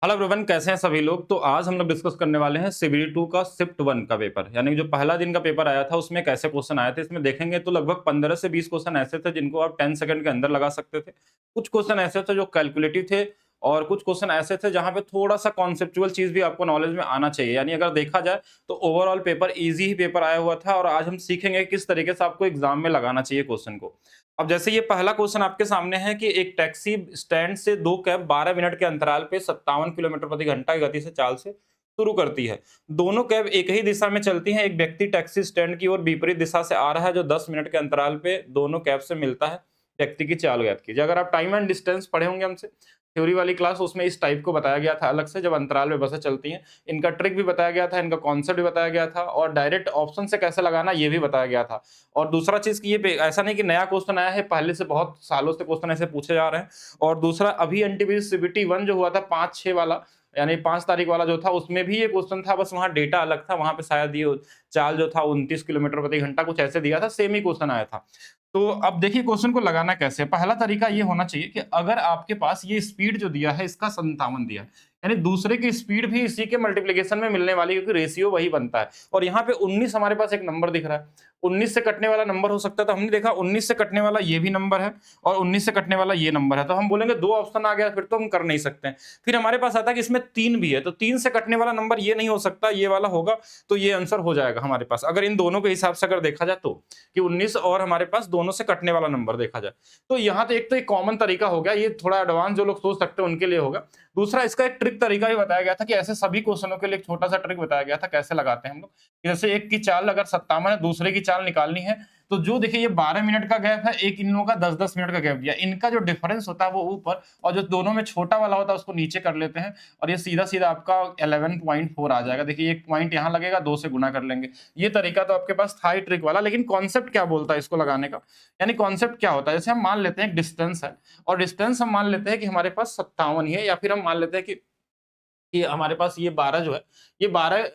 Hello everyone, कैसे हैं सभी लोग। तो आज हम लोग डिस्कस करने वाले हैं सीबीडी 2 का शिफ्ट 1 का पेपर, यानी जो पहला दिन का पेपर आया था उसमें कैसे क्वेश्चन आए थे। इसमें देखेंगे तो लगभग 15 से 20 क्वेश्चन ऐसे थे जिनको आप 10 सेकंड के अंदर लगा सकते थे। कुछ क्वेश्चन ऐसे थे जो कैलकुलेटिव थे और कुछ क्वेश्चन ऐसे थे जहां पे थोड़ा सा कॉन्सेप्चुअल चीज भी आपको नॉलेज में आना चाहिए। यानी अगर देखा जाए तो ओवरऑल पेपर इजी ही पेपर आया हुआ था और आज हम सीखेंगे किस तरीके से आपको एग्जाम में लगाना चाहिए क्वेश्चन को। अब जैसे ये पहला क्वेश्चन आपके सामने है कि एक टैक्सी स्टैंड से दो कैब 12 मिनट के अंतराल पे 57 किलोमीटर प्रति घंटा की गति से चाल से शुरू करती है। दोनों कैब एक ही दिशा में चलती हैं। एक व्यक्ति टैक्सी स्टैंड की ओर विपरीत दिशा से आ रहा है जो 10 मिनट के अंतराल पे दोनों कैब से मिलता है। व्यक्ति की चाल ज्ञात कीजिए। अगर आप टाइम एंड डिस्टेंस पढ़े होंगे हमसे थ्योरी वाली क्लास, उसमें इस टाइप को बताया गया था अलग से, जब अंतराल में बसें चलती हैं। इनका ट्रिक भी बताया गया था, इनका कॉन्सेप्ट भी बताया गया था और डायरेक्ट ऑप्शन से कैसे लगाना ये भी बताया गया था। और दूसरा चीज कि ये ऐसा नहीं कि नया क्वेश्चन आया है, पहले से बहुत सालों से क्वेश्चन ऐसे पूछे जा रहे हैं। और दूसरा अभी एनटीपीसी सीबीटी 1 जो हुआ था 5-6 वाला, यानी 5 तारीख वाला जो था, उसमें भी ये क्वेश्चन था, बस वहां डेटा अलग था। वहां पे शायद ये चाल जो था 29 किलोमीटर प्रति घंटा कुछ ऐसे दिया था, सेम ही क्वेश्चन आया था। तो अब देखिए क्वेश्चन को लगाना कैसे है। पहला तरीका ये होना चाहिए कि अगर आपके पास ये स्पीड जो दिया है इसका 57 दिया है, यानी दूसरे की स्पीड भी इसी के मल्टीप्लिकेशन में मिलने वाली है क्योंकि रेशियो वही बनता है। और यहाँ पे 19 हमारे पास एक नंबर दिख रहा है, 19 से कटने वाला नंबर हो सकता है, तो हमने देखा 19 से कटने वाला ये भी नंबर है और 19 से कटने वाला ये नंबर है, तो हम बोलेंगे दो ऑप्शन आ गया, फिर तो हम कर नहीं सकते हैं। फिर हमारे पास आता है कि इसमें 3 भी है, तो 3 से कटने वाला नंबर ये नहीं हो सकता, ये वाला होगा, तो ये आंसर हो जाएगा हमारे पास। अगर इन दोनों के हिसाब से अगर देखा जाए तो कि 19 और हमारे पास दोनों से कटने वाला नंबर देखा जाए, तो यहाँ तो एक कॉमन तरीका हो गया। ये थोड़ा एडवांस जो लोग सोच सकते हैं उनके लिए होगा। दूसरा इसका एक ट्रिक तरीका भी बताया गया था कि ऐसे सभी क्वेश्चनों के लिए एक छोटा सा ट्रिक बताया गया था कैसे लगाते हैं हम लोग। जैसे एक की चाल अगर 57 है, दूसरे की चाल निकालनी है, तो जो देखिए ये 12 मिनट का गैप है, एक इन लोगों का 10-10 मिनट का गैप दिया, इनका जो डिफरेंस होता है वो ऊपर और जो दोनों में छोटा वाला होता है उसको नीचे कर लेते हैं और ये सीधा सीधा आपका 11.4 आ जाएगा। देखिए एक पॉइंट यहाँ लगेगा, 2 से गुना कर लेंगे। ये तरीका तो आपके पास था ही ट्रिक वाला, लेकिन कॉन्सेप्ट क्या बोलता है इसको लगाने का, यानी कॉन्सेप्ट क्या होता है। जैसे हम मान लेते हैं एक डिस्टेंस है और डिस्टेंस हम मान लेते हैं कि हमारे पास 57 ही है, या फिर हम मान लेते हैं कि हमारे पास ये 12 जो है, ये 12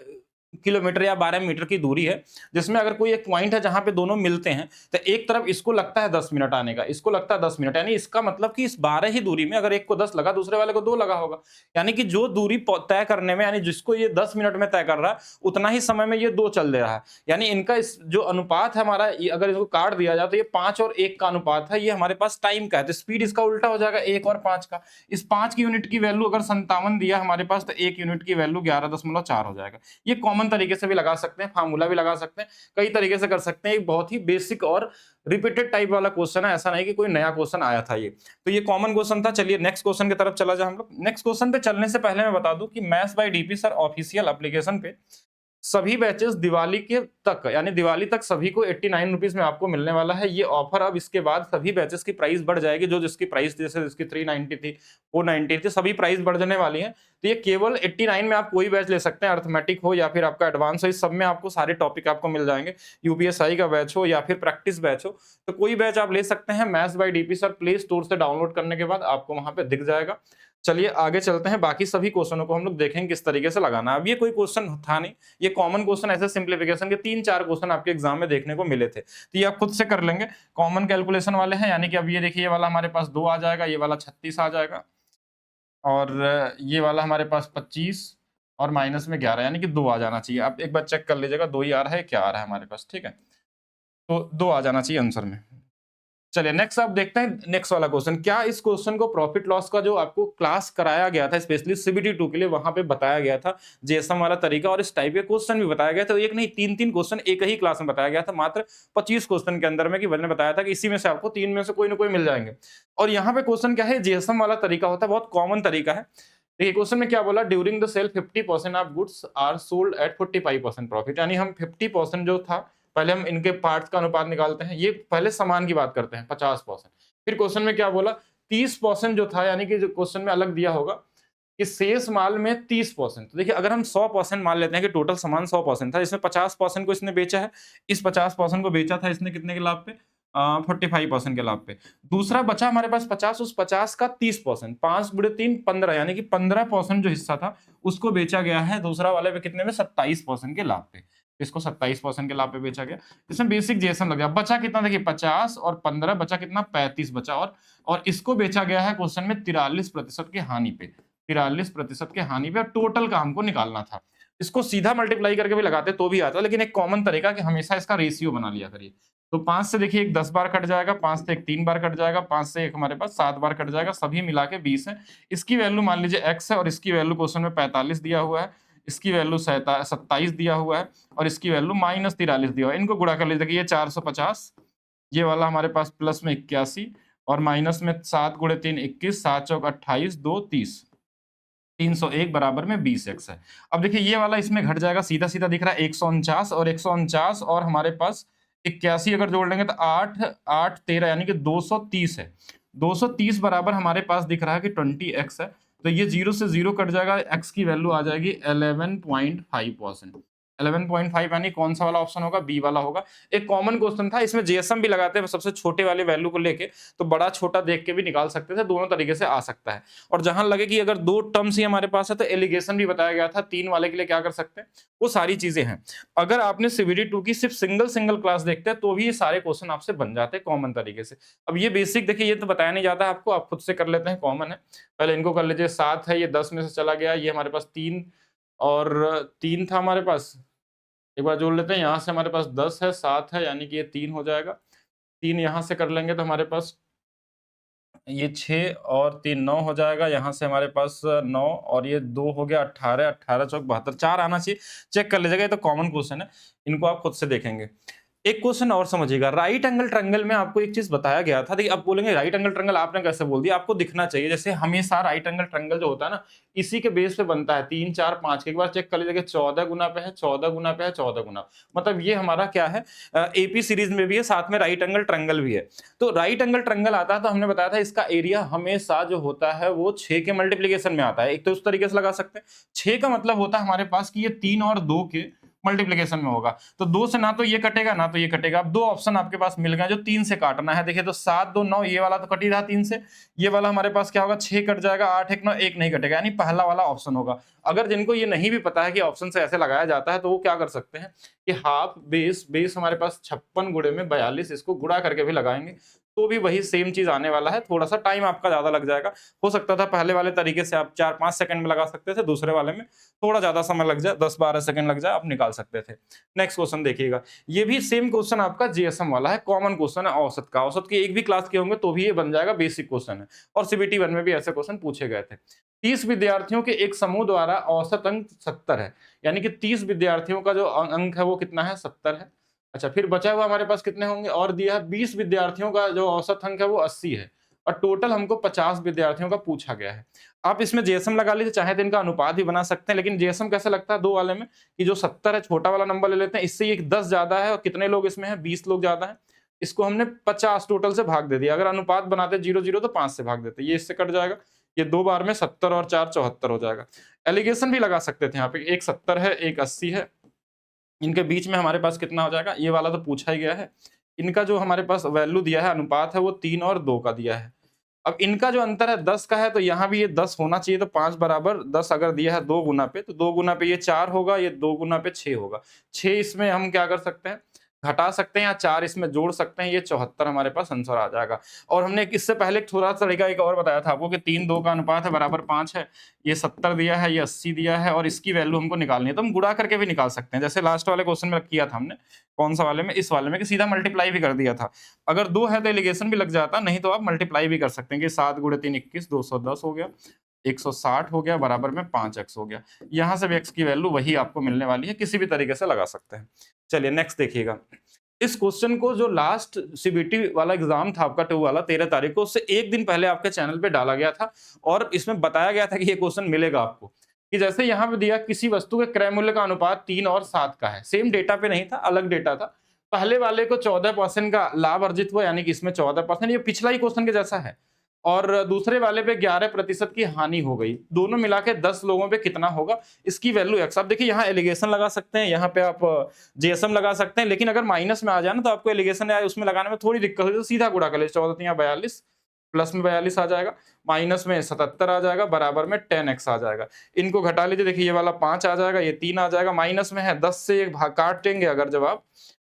किलोमीटर या 12 मीटर की दूरी है, जिसमें अगर कोई एक पॉइंट है जहां पे दोनों मिलते हैं, तो एक तरफ इसको लगता है 10 मिनट आने का, इसको लगता है 10 मिनट, यानी इसका मतलब कि इस 12 ही दूरी में अगर एक को 10 लगा, दूसरे वाले को 2 लगा होगा। यानी कि जो दूरी तय करने में, यानी जिसको ये 10 मिनट में तय कर रहा है, उतना ही समय में ये 2 चल दे रहा है। यानी इनका इस जो अनुपात है हमारा, अगर इसको काट दिया जाए तो ये 5 और 1 का अनुपात है। ये हमारे पास टाइम का है, तो स्पीड इसका उल्टा हो जाएगा, 1 और 5 का। इस 5 की यूनिट की वैल्यू अगर 57 दिया हमारे पास, तो 1 यूनिट की वैल्यू 11.4 हो जाएगा। ये कॉमन तरीके से भी लगा सकते हैं, फार्मूला भी लगा सकते हैं, कई तरीके से कर सकते हैं। एक बहुत ही बेसिक और रिपीटेड टाइप वाला क्वेश्चन है, ऐसा नहीं कि कोई नया क्वेश्चन आया था ये। तो ये कॉमन क्वेश्चन था। चलिए नेक्स्ट क्वेश्चन की तरफ चला जाए हम लोग। नेक्स्ट क्वेश्चन पे चलने से पहले मैं बता दूं कि maths by DP sir official application पे सभी बैचेस दिवाली के तक, यानी दिवाली तक सभी को 89 रुपीज में आपको मिलने वाला है ये ऑफर। अब इसके बाद सभी बैचेस की प्राइस बढ़ जाएगी, जो जिसकी प्राइस जैसे जिसकी 390 थी, 490 थी, सभी प्राइस बढ़ जाने वाली है। तो ये केवल 89 में आप कोई बैच ले सकते हैं, अर्थमेटिक हो या फिर आपका एडवांस हो, इस सब में आपको सारे टॉपिक आपको मिल जाएंगे। यूपीएसआई का बैच हो या फिर प्रैक्टिस बैच हो, तो कोई बैच आप ले सकते हैं। Maths by DP sir play store से डाउनलोड करने के बाद आपको वहां पे दिख जाएगा। चलिए आगे चलते हैं, बाकी सभी क्वेश्चनों को हम लोग देखेंगे किस तरीके से लगाना है। अब ये कोई क्वेश्चन था नहीं, ये कॉमन क्वेश्चन, ऐसे सिंप्लीफिकेशन के 3-4 क्वेश्चन आपके एग्जाम में देखने को मिले थे, तो ये आप खुद से कर लेंगे। कॉमन कैलकुलेशन वाले हैं, यानी कि अब ये देखिए ये वाला हमारे पास 2 आ जाएगा, ये वाला 36 आ जाएगा और ये वाला हमारे पास 25 और माइनस में 11, यानी कि 2 आ जाना चाहिए। आप एक बार चेक कर लीजिएगा 2 ही आ रहा है, क्या आ रहा है हमारे पास, ठीक है। तो 2 आ जाना चाहिए आंसर में। चलिए नेक्स्ट आप देखते हैं नेक्स्ट वाला क्वेश्चन। क्या इस क्वेश्चन को प्रॉफिट लॉस का जो आपको क्लास कराया गया था स्पेशली सीबीटी 2 के लिए, वहां पे बताया गया था जेएसएम वाला तरीका, और इस टाइप के क्वेश्चन भी बताया गया था। एक नहीं 3-3 क्वेश्चन एक ही क्लास में बताया गया था, मात्र 25 क्वेश्चन के अंदर में, कि मैंने बताया था कि इसी में से आपको 3 में से कोई ना कोई मिल जाएंगे। और यहाँ पे क्वेश्चन क्या है, जेएसएम वाला तरीका होता है, बहुत कॉमन तरीका है। देखिए क्वेश्चन में क्या बोला, during the sale 50% of goods are sold at 45% profit, यानी हम 50% जो था, पहले हम इनके पार्ट्स का अनुपात निकालते हैं, ये पहले सामान की बात करते हैं 50%। फिर क्वेश्चन में क्या बोला, 30% जो था, यानी कि जो क्वेश्चन में अलग दिया होगा कि शेष माल में 30%। तो देखिए अगर हम 100% मान लेते हैं कि टोटल सामान 100% था, इसमें 50% को इसने बेचा है, इस 50% को बेचा था इसने कितने के लाभ पे, 45% के लाभ पे। दूसरा बचा हमारे पास 50, उस 50 का 30%, 5 गुणे 3 15, यानी कि 15% जो हिस्सा था उसको बेचा गया है दूसरा वाले पे कितने में, 27% के लाभ पे। इसको 27% के लाभ पे बेचा गया। इसमें बेसिक जेएसएम लग गया। बचा कितना, देखिए 50 और 15 बचा कितना, 35 बचा। और इसको बेचा गया है क्वेश्चन में 43% की हानि पे। 43% के हानि पे, टोटल का हमको निकालना था। इसको सीधा मल्टीप्लाई करके भी लगाते तो भी आता, लेकिन एक कॉमन तरीका कि हमेशा इसका रेशियो बना लिया करिए। तो 5 से देखिए एक 10 बार कट जाएगा, 5 से एक 3 बार कट जाएगा, 5 से एक हमारे पास 7 बार कट जाएगा, सभी मिला के 20 है। इसकी वैल्यू मान लीजिए x है और इसकी वैल्यू क्वेश्चन में 45 दिया हुआ है, इसकी वैल्यू 27 दिया हुआ है और इसकी वैल्यू -43 दिया हुआ है। इनको गुणा कर लीजिए, देखिए ये 450, ये वाला हमारे पास प्लस में 81 और माइनस में 7 गुणे 3 21, 7 चौक 28, 2 30, 301 बराबर में 20x है। अब देखिए ये वाला इसमें घट जाएगा, सीधा-सीधा दिख रहा है 149 और 149 और हमारे पास 81 अगर जोड़ लेंगे तो 8 8 13 यानी कि 230 है। 230 बराबर हमारे पास दिख रहा है कि 20x है। तो ये 0 से 0 कट जाएगा, x की वैल्यू आ जाएगी 11.5%। 11.5 यानी कौन सा वाला ऑप्शन होगा? बी वाला होगा। एक कॉमन क्वेश्चन था, इसमें जीएसएम भी लगाते हैं सबसे छोटे वाले वैल्यू को लेके, तो बड़ा छोटा देख के भी निकाल सकते थे, दोनों तरीके से आ सकता है। और जहां लगे कि अगर 2 टर्म्स ही हमारे पास है तो एलिगेशन भी बताया गया था, 3 वाले के लिए क्या कर सकते हैं, वो सारी चीजें हैं। अगर आपने सीबीडी 2 की सिर्फ सिंगल क्लास देखते हैं तो भी ये सारे क्वेश्चन आपसे बन जाते हैं कॉमन तरीके से। अब ये बेसिक देखिए, ये तो बताया नहीं जाता आपको, आप खुद से कर लेते हैं, कॉमन है। पहले इनको कर लीजिए, 7 है, ये 10 में से चला गया, ये हमारे पास 3 और 3 था हमारे पास, एक बार जोड़ लेते हैं, यहाँ से हमारे पास 10 है, 7 है, यानी कि ये 3 हो जाएगा। 3 यहाँ से कर लेंगे तो हमारे पास ये 6 और 3 9 हो जाएगा, यहाँ से हमारे पास 9 और ये 2 हो गया 18, 18 चौक 72, 4 आना चाहिए। चेक कर लीजिएगा, ये तो कॉमन क्वेश्चन है, इनको आप खुद से देखेंगे। एक क्वेश्चन और समझिएगा, राइट एंगल ट्रायंगल में आपको एक चीज बताया गया था। देखिए अब बोलेंगे राइट एंगल ट्रायंगल आपने कैसे बोल दिया, आपको दिखना चाहिए। जैसे हमेशा राइट एंगल ट्रायंगल जो होता है ना, इसी के बेस पे बनता है, 3 4 5 के। एक बार चेक कर लीजिएगा, 14 गुना पे है, 14 गुना पे है, 14 गुना, मतलब ये हमारा क्या है, एपी सीरीज में भी है, साथ में राइट एंगल ट्रायंगल भी है। तो राइट एंगल ट्रायंगल आता है तो हमने बताया था इसका एरिया हमेशा जो होता है वो 6 के मल्टीप्लीकेशन में आता है। एक तो उस तरीके से लगा सकते हैं, 6 का मतलब होता है हमारे पास कि ये 3 और 2 के मल्टीप्लीकेशन में होगा, तो 2 से ना तो ये कटेगा ना तो ये कटेगा। अब 2 ऑप्शन आपके पास मिल गए जो 3 से काटना है। देखिए तो 7 2 9, ये वाला तो कट ही रहा 3 से, ये वाला हमारे पास क्या होगा, 6 कट जाएगा, 8 1 9, 1 नहीं कटेगा, यानी पहला वाला ऑप्शन होगा। अगर जिनको ये नहीं भी पता है कि ऑप्शन से ऐसे लगाया जाता है तो वो क्या कर सकते हैं कि हाफ बेस हमारे पास 56 गुणे में 42, इसको गुणा करके भी लगाएंगे तो भी वही सेम चीज आने वाला है। थोड़ा सा टाइम आपका ज्यादा लग जाएगा, हो सकता था पहले वाले तरीके से आप 4-5 सेकंड में लगा सकते थे, दूसरे वाले में थोड़ा ज्यादा समय लग जाए, 10-12 सेकंड लग जाए, आप निकाल सकते थे। नेक्स्ट क्वेश्चन देखिएगा, ये भी सेम क्वेश्चन आपका जीएसएम वाला है, कॉमन क्वेश्चन है औसत का। औसत की एक भी क्लास के होंगे तो भी ये बन जाएगा, बेसिक क्वेश्चन है और सीबीटी 1 में भी ऐसे क्वेश्चन पूछे गए थे। 30 विद्यार्थियों के एक समूह द्वारा औसत अंक 70 है, यानी कि 30 विद्यार्थियों का जो अंक है वो कितना है, 70 है। अच्छा, फिर बचा हुआ हमारे पास कितने होंगे, और दिया है 20 विद्यार्थियों का जो औसत अंक है वो 80 है और टोटल हमको 50 विद्यार्थियों का पूछा गया है। आप इसमें जेएसएम लगा लीजिए, चाहे तो इनका अनुपात भी बना सकते हैं, लेकिन जेएसएम कैसे लगता है दो वाले में कि जो 70 है छोटा वाला नंबर ले लेते हैं, इससे ये 10 ज्यादा है और कितने लोग इसमें है, 20 लोग ज्यादा है, इसको हमने 50 टोटल से भाग दे दिया। अगर अनुपात बनाते 0-0 तो 5 से भाग देते, ये इससे कट जाएगा, ये 2 बार में 70 और 4 74 हो जाएगा। एलिगेशन भी लगा सकते थे यहाँ पे, एक 70 है एक 80 है, इनके बीच में हमारे पास कितना हो जाएगा, ये वाला तो पूछा ही गया है। इनका जो हमारे पास वैल्यू दिया है, अनुपात है, वो 3 और 2 का दिया है। अब इनका जो अंतर है 10 का है, तो यहाँ भी ये 10 होना चाहिए, तो 5 बराबर 10 अगर दिया है 2 गुना पे, तो 2 गुना पे ये 4 होगा, ये 2 गुना पे 6 होगा। 6 इसमें हम क्या कर सकते हैं, घटा सकते हैं, या 4 इसमें जोड़ सकते हैं, ये 74 हमारे पास आंसर आ जाएगा। और हमने इससे पहले थोड़ा सा तरीका एक और बताया था आपको कि 3 2 का अनुपात है बराबर 5 है, ये 70 दिया है, ये 80 दिया है और इसकी वैल्यू हमको निकालनी है, तो हम गुणा करके भी निकाल सकते हैं। जैसे लास्ट वाले क्वेश्चन में किया था हमने, कौन सा वाले में, इस वाले में, कि सीधा मल्टीप्लाई भी कर दिया था। अगर 2 है तो एलिगेशन भी लग जाता, नहीं तो आप मल्टीप्लाई भी कर सकते हैं कि 7 गुणे 3 21, 210 हो गया, 160 हो गया, बराबर में 5x हो गया। यहाँ से भी x की वैल्यू वही आपको मिलने वाली है, किसी भी तरीके से लगा सकते हैं। चलिए नेक्स्ट देखिएगा, इस क्वेश्चन को जो लास्ट सीबीटी वाला एग्जाम था आपका 2 वाला 13 तारीख को, उससे एक दिन पहले आपके चैनल पे डाला गया था और इसमें बताया गया था कि ये क्वेश्चन मिलेगा आपको, कि जैसे यहाँ पे दिया किसी वस्तु के क्रय मूल्य का अनुपात 3 और 7 का है। सेम डेटा पे नहीं था, अलग डेटा था। पहले वाले को 14% का लाभ अर्जित हुआ, यानी कि इसमें 14%, ये पिछला ही क्वेश्चन के जैसा है, और दूसरे वाले पे 11% की हानि हो गई। दोनों मिला के 10 लोगों पे कितना होगा, इसकी वैल्यू x। आप देखिए यहाँ एलिगेशन लगा सकते हैं, यहाँ पे आप जीएसएम लगा सकते हैं, लेकिन अगर माइनस में आ जाए ना तो आपको एलिगेशन या उसमें लगाने में थोड़ी दिक्कत होगी, तो सीधा गुणा कर लीजिए, 14 या 42, प्लस में 42 आ जाएगा, माइनस में 77 आ जाएगा, बराबर में 10x आ जाएगा। इनको घटा लीजिए, देखिए ये वाला 5 आ जाएगा, ये 3 आ जाएगा, माइनस में है 10 से एक भाग काट देंगे अगर जब आप,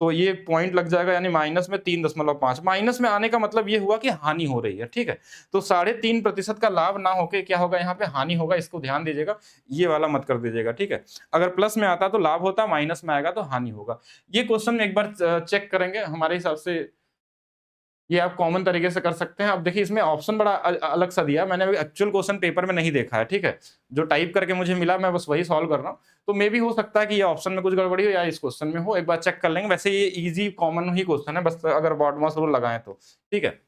तो ये पॉइंट लग जाएगा, यानी माइनस में 3.5। माइनस में आने का मतलब ये हुआ कि हानि हो रही है, ठीक है। तो 3.5% का लाभ ना होके क्या होगा, यहाँ पे हानि होगा, इसको ध्यान दीजिएगा, ये वाला मत कर दीजिएगा, ठीक है। अगर प्लस में आता तो लाभ होता, माइनस में आएगा तो हानि होगा। ये क्वेश्चन एक बार चेक करेंगे, हमारे हिसाब से ये आप कॉमन तरीके से कर सकते हैं। अब देखिए इसमें ऑप्शन बड़ा अलग सा दिया, मैंने अभी एक्चुअल क्वेश्चन पेपर में नहीं देखा है, ठीक है। जो टाइप करके मुझे मिला मैं बस वही सॉल्व कर रहा हूँ। तो मे भी हो सकता है कि ये ऑप्शन में कुछ गड़बड़ी हो या इस क्वेश्चन में हो, एक बार चेक कर लेंगे। वैसे ये ईजी कॉमन ही क्वेश्चन है, बस अगर बॉडमास रूल लगाएं तो, ठीक है।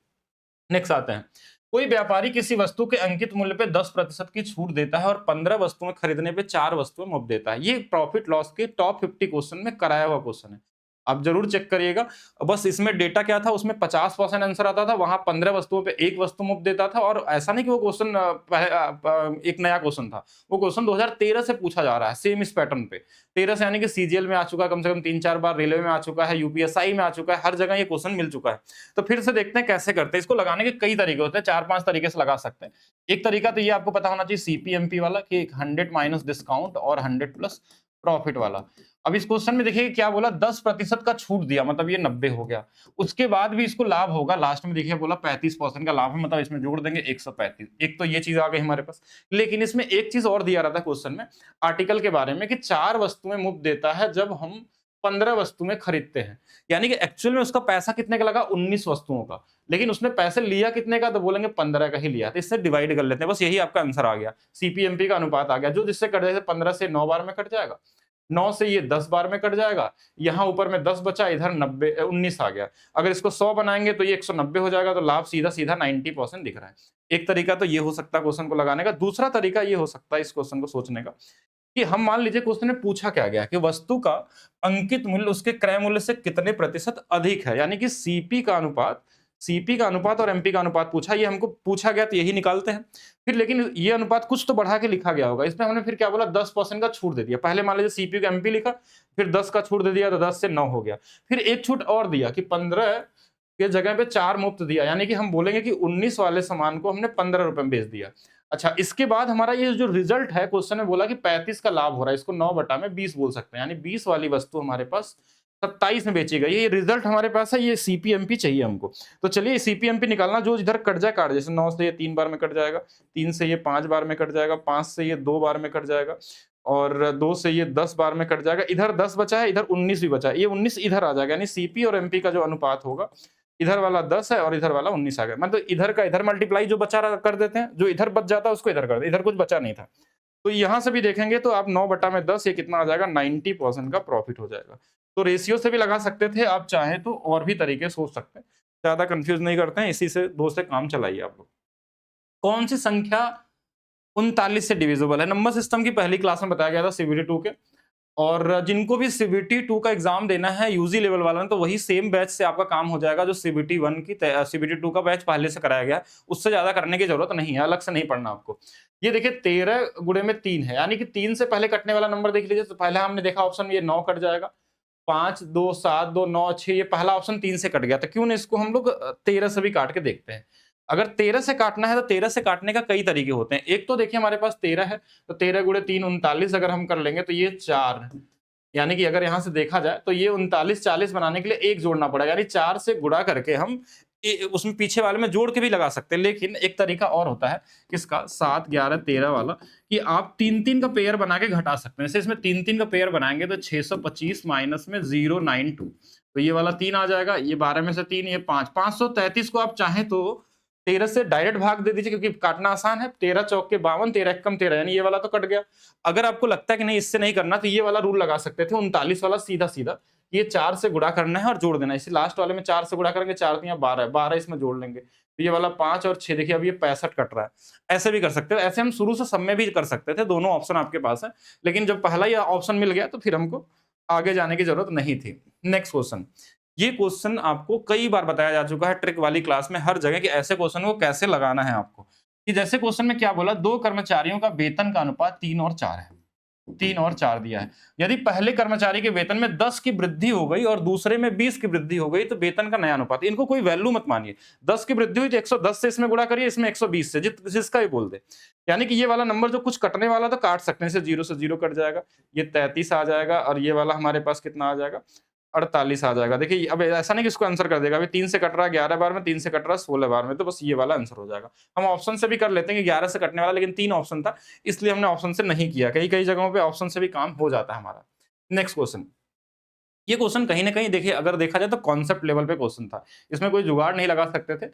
नेक्स्ट आते हैं। कोई व्यापारी किसी वस्तु के अंकित मूल्य पे 10% की छूट देता है और 15 वस्तुएं खरीदने पे 4 वस्तुएं मुफ्त देता है। ये प्रॉफिट लॉस के टॉप 50 क्वेश्चन में कराया हुआ क्वेश्चन है। आप जरूर चेक करिएगा। बस इसमें डेटा क्या था, उसमें 50% आंसर आता था, वहां 15 वस्तुओं पे एक वस्तु मुफ्त देता था। और ऐसा नहीं कि वो क्वेश्चन एक नया क्वेश्चन था, वो क्वेश्चन 2013 से पूछा जा रहा है, सेम इस पैटर्न पे। 13 से यानी कि सीजीएल में आ चुका है, कम से कम 3-4 बार रेलवे में आ चुका है, यूपीएसआई में आ चुका है, हर जगह ये क्वेश्चन मिल चुका है। तो फिर से देखते हैं कैसे करते हैं। इसको लगाने के कई तरीके होते हैं, 4-5 तरीके से लगा सकते हैं। एक तरीका तो ये आपको पता होना चाहिए, सीपीएमपी वाला, कि 100 माइनस डिस्काउंट और 100 प्लस प्रॉफिट वाला। अब इस क्वेश्चन में देखिए क्या बोला, 10% का छूट दिया, मतलब ये 90 हो गया। उसके बाद भी इसको लाभ होगा, लास्ट में देखिए बोला 35% का लाभ है, मतलब इसमें जोड़ देंगे 135। एक तो ये चीज आ गई हमारे पास। लेकिन इसमें एक चीज और दिया रहा था क्वेश्चन में, आर्टिकल के बारे में, कि 4 वस्तुएं मुफ्त देता है जब हम 15 वस्तुएं खरीदते हैं। यानी कि एक्चुअल में उसका पैसा कितने का लगा, 19 वस्तुओं का, लेकिन उसने पैसे लिया कितने का, तो बोलेंगे 15 का ही लिया। तो इससे डिवाइड कर लेते हैं, बस यही आपका आंसर आ गया। सीपीएमपी का अनुपात आ गया, जो जिससे कट जाए, 15 से 9 बार में कट जाएगा, 9 से ये 10 बार में कट जाएगा, यहाँ ऊपर में 10 बचा, इधर 19 आ गया। अगर इसको 100 बनाएंगे तो ये 190 हो जाएगा, तो लाभ सीधा सीधा 90% दिख रहा है। एक तरीका तो ये हो सकता है क्वेश्चन को लगाने का। दूसरा तरीका ये हो सकता है इस क्वेश्चन को सोचने का, कि हम मान लीजिए क्वेश्चन में पूछा क्या गया कि वस्तु का अंकित मूल्य उसके क्रय मूल्य से कितने प्रतिशत अधिक है, यानी कि सीपी का अनुपात और एमपी का अनुपात पूछा, ये हमको पूछा गया तो यही निकालते हैं। फिर लेकिन ये अनुपात कुछ तो बढ़ा के लिखा गया होगा, इसमें हमने फिर क्या बोला, 10% का छूट दे दिया। पहले मान लीजिए सीपी का एमपी लिखा, फिर 10 का छूट दे दिया, तो 10 से 9 हो गया। फिर एक छूट और दिया कि 15 के जगह पे 4 मुफ्त दिया, यानी कि हम बोलेंगे कि 19 वाले सामान को हमने 15 रुपए में बेच दिया। अच्छा, इसके बाद हमारा ये जो रिजल्ट है, क्वेश्चन में बोला कि 35 का लाभ हो रहा है, इसको 9 बटा में 20 बोल सकते हैं, यानी 20 वाली वस्तु हमारे पास 27 में बेची गई। ये रिजल्ट हमारे पास है, ये सीपीएमपी चाहिए हमको। तो चलिए सीपीएमपी निकालना, जो इधर कट जाए काट, जैसे 9 से ये 3 बार में कट जाएगा, 3 से ये 5 बार में कट जाएगा, 5 से ये 2 बार में कट जाएगा, और 2 से ये 10 बार में कट जाएगा। इधर 10 बचा है, इधर 19 भी बचा है, ये 19 इधर आ जाएगा, यानी सीपी और एमपी का जो अनुपात होगा, इधर वाला 10 है और इधर वाला 19 आ गया। मतलब इधर का इधर मल्टीप्लाई जो बचा रहा कर देते हैं, जो इधर बच जाता है उसको इधर कर दे, इधर कुछ बचा नहीं था। तो यहां से भी देखेंगे तो आप 9 बटा में 10, ये कितना आ जाएगा, 90% का प्रॉफिट हो जाएगा। तो रेशियो से भी लगा सकते थे, आप चाहें तो और भी तरीके सोच सकते हैं, ज्यादा कंफ्यूज नहीं करते हैं, इसी से 2 से काम चलाइए आप लोग। कौन सी संख्या 39 से डिविजिबल है? नंबर सिस्टम की पहली क्लास में बताया गया था सीबीटी 2 के। और जिनको भी सीबीटी 2 का एग्जाम देना है यूजी लेवल वाला ने, तो वही सेम बैच से आपका काम हो जाएगा जो सीबीटी 1 की सीबीटी 2 का बैच पहले से कराया गया है। उससे ज्यादा करने की जरूरत नहीं है, अलग से नहीं पढ़ना आपको। ये देखिए 13 गुणे में 3 है, यानी कि 3 से पहले कटने वाला नंबर देख लीजिए। तो पहले हमने देखा ऑप्शन, ये 9 कट जाएगा, 5 2 7 2 9 6, ये पहला ऑप्शन 3 से कट गया था। क्यों नहीं, इसको हम लोग 13 से भी काट के देखते हैं। अगर 13 से काटना है तो 13 से काटने का कई तरीके होते हैं। एक तो देखिए हमारे पास 13 है, तो 13 गुणे 3 39, अगर हम कर लेंगे तो ये 4, यानी कि अगर यहां से देखा जाए तो ये 39 40 बनाने के लिए 1 जोड़ना पड़ेगा, यानी 4 से गुणा करके हम उसमें पीछे वाले में जोड़ के भी लगा सकते हैं। लेकिन एक तरीका और होता है किसका, 7 11 13 वाला, कि आप 3-3 का पेयर बना के घटा सकते हैं। जैसे इसमें 3-3 का पेयर बनाएंगे तो 625 माइनस में 092, तो ये वाला 3 आ जाएगा, ये 12 में से 3, ये 5, 533 को आप चाहें तो 13 से डायरेक्ट भाग दे दीजिए, क्योंकि काटना आसान है। 13 चौक के 52, 13 एकम 13, यानी ये वाला तो कट गया। अगर आपको लगता है कि नहीं इससे नहीं करना, तो ये वाला रूल लगा सकते थे, 39 वाला सीधा सीधा, ये 4 से गुणा करना है और जोड़ देना है। इसे लास्ट वाले में 4 से गुणा करेंगे, 4 तिया 12, 12 इसमें जोड़ लेंगे, तो ये वाला 5 और 6, देखिए अब ये 65 कट रहा है। ऐसे भी कर सकते हो, ऐसे हम शुरू से सब में भी कर सकते थे, दोनों ऑप्शन आपके पास है। लेकिन जब पहला ये ऑप्शन मिल गया तो फिर हमको आगे जाने की जरूरत नहीं थी। नेक्स्ट क्वेश्चन, ये क्वेश्चन आपको कई बार बताया जा चुका है ट्रिक वाली क्लास में, हर जगह कि ऐसे क्वेश्चन को कैसे लगाना है आपको। कि जैसे क्वेश्चन में क्या बोला, 2 कर्मचारियों का वेतन का अनुपात 3 और 4 है, 3 और 4 दिया है। यदि पहले कर्मचारी के वेतन में 10 की वृद्धि हो गई और दूसरे में 20 की वृद्धि हो गई, तो वेतन का नया अनुपात। इनको कोई वैल्यू मत मानिए, 10 की वृद्धि हुई तो 110 से इसमें गुणा करिए, इसमें 120 से, जिसका भी बोल दे। यानी कि ये वाला नंबर जो कुछ कटने वाला तो काट सकते हैं, 0 से 0 कट जाएगा, ये 33 आ जाएगा, और ये वाला हमारे पास कितना आ जाएगा, 48 आ जाएगा। देखिए अब ऐसा नहीं कि इसको आंसर कर देगा, अभी 3 से कट रहा है 11 बार में, 3 से कट रहा है 16 बार में, तो बस ये वाला आंसर हो जाएगा। हम ऑप्शन से भी कर लेते हैं कि 11 से कटने वाला, लेकिन 3 ऑप्शन था, इसलिए हमने ऑप्शन से नहीं किया। कई-कई जगहों पे ऑप्शन से भी काम हो जाता है हमारा। नेक्स्ट क्वेश्चन, ये क्वेश्चन कहीं न कहीं देखिए अगर देखा जाए तो कॉन्सेप्ट लेवल पे क्वेश्चन था। इसमें कोई जुगाड़ नहीं लगा सकते थे,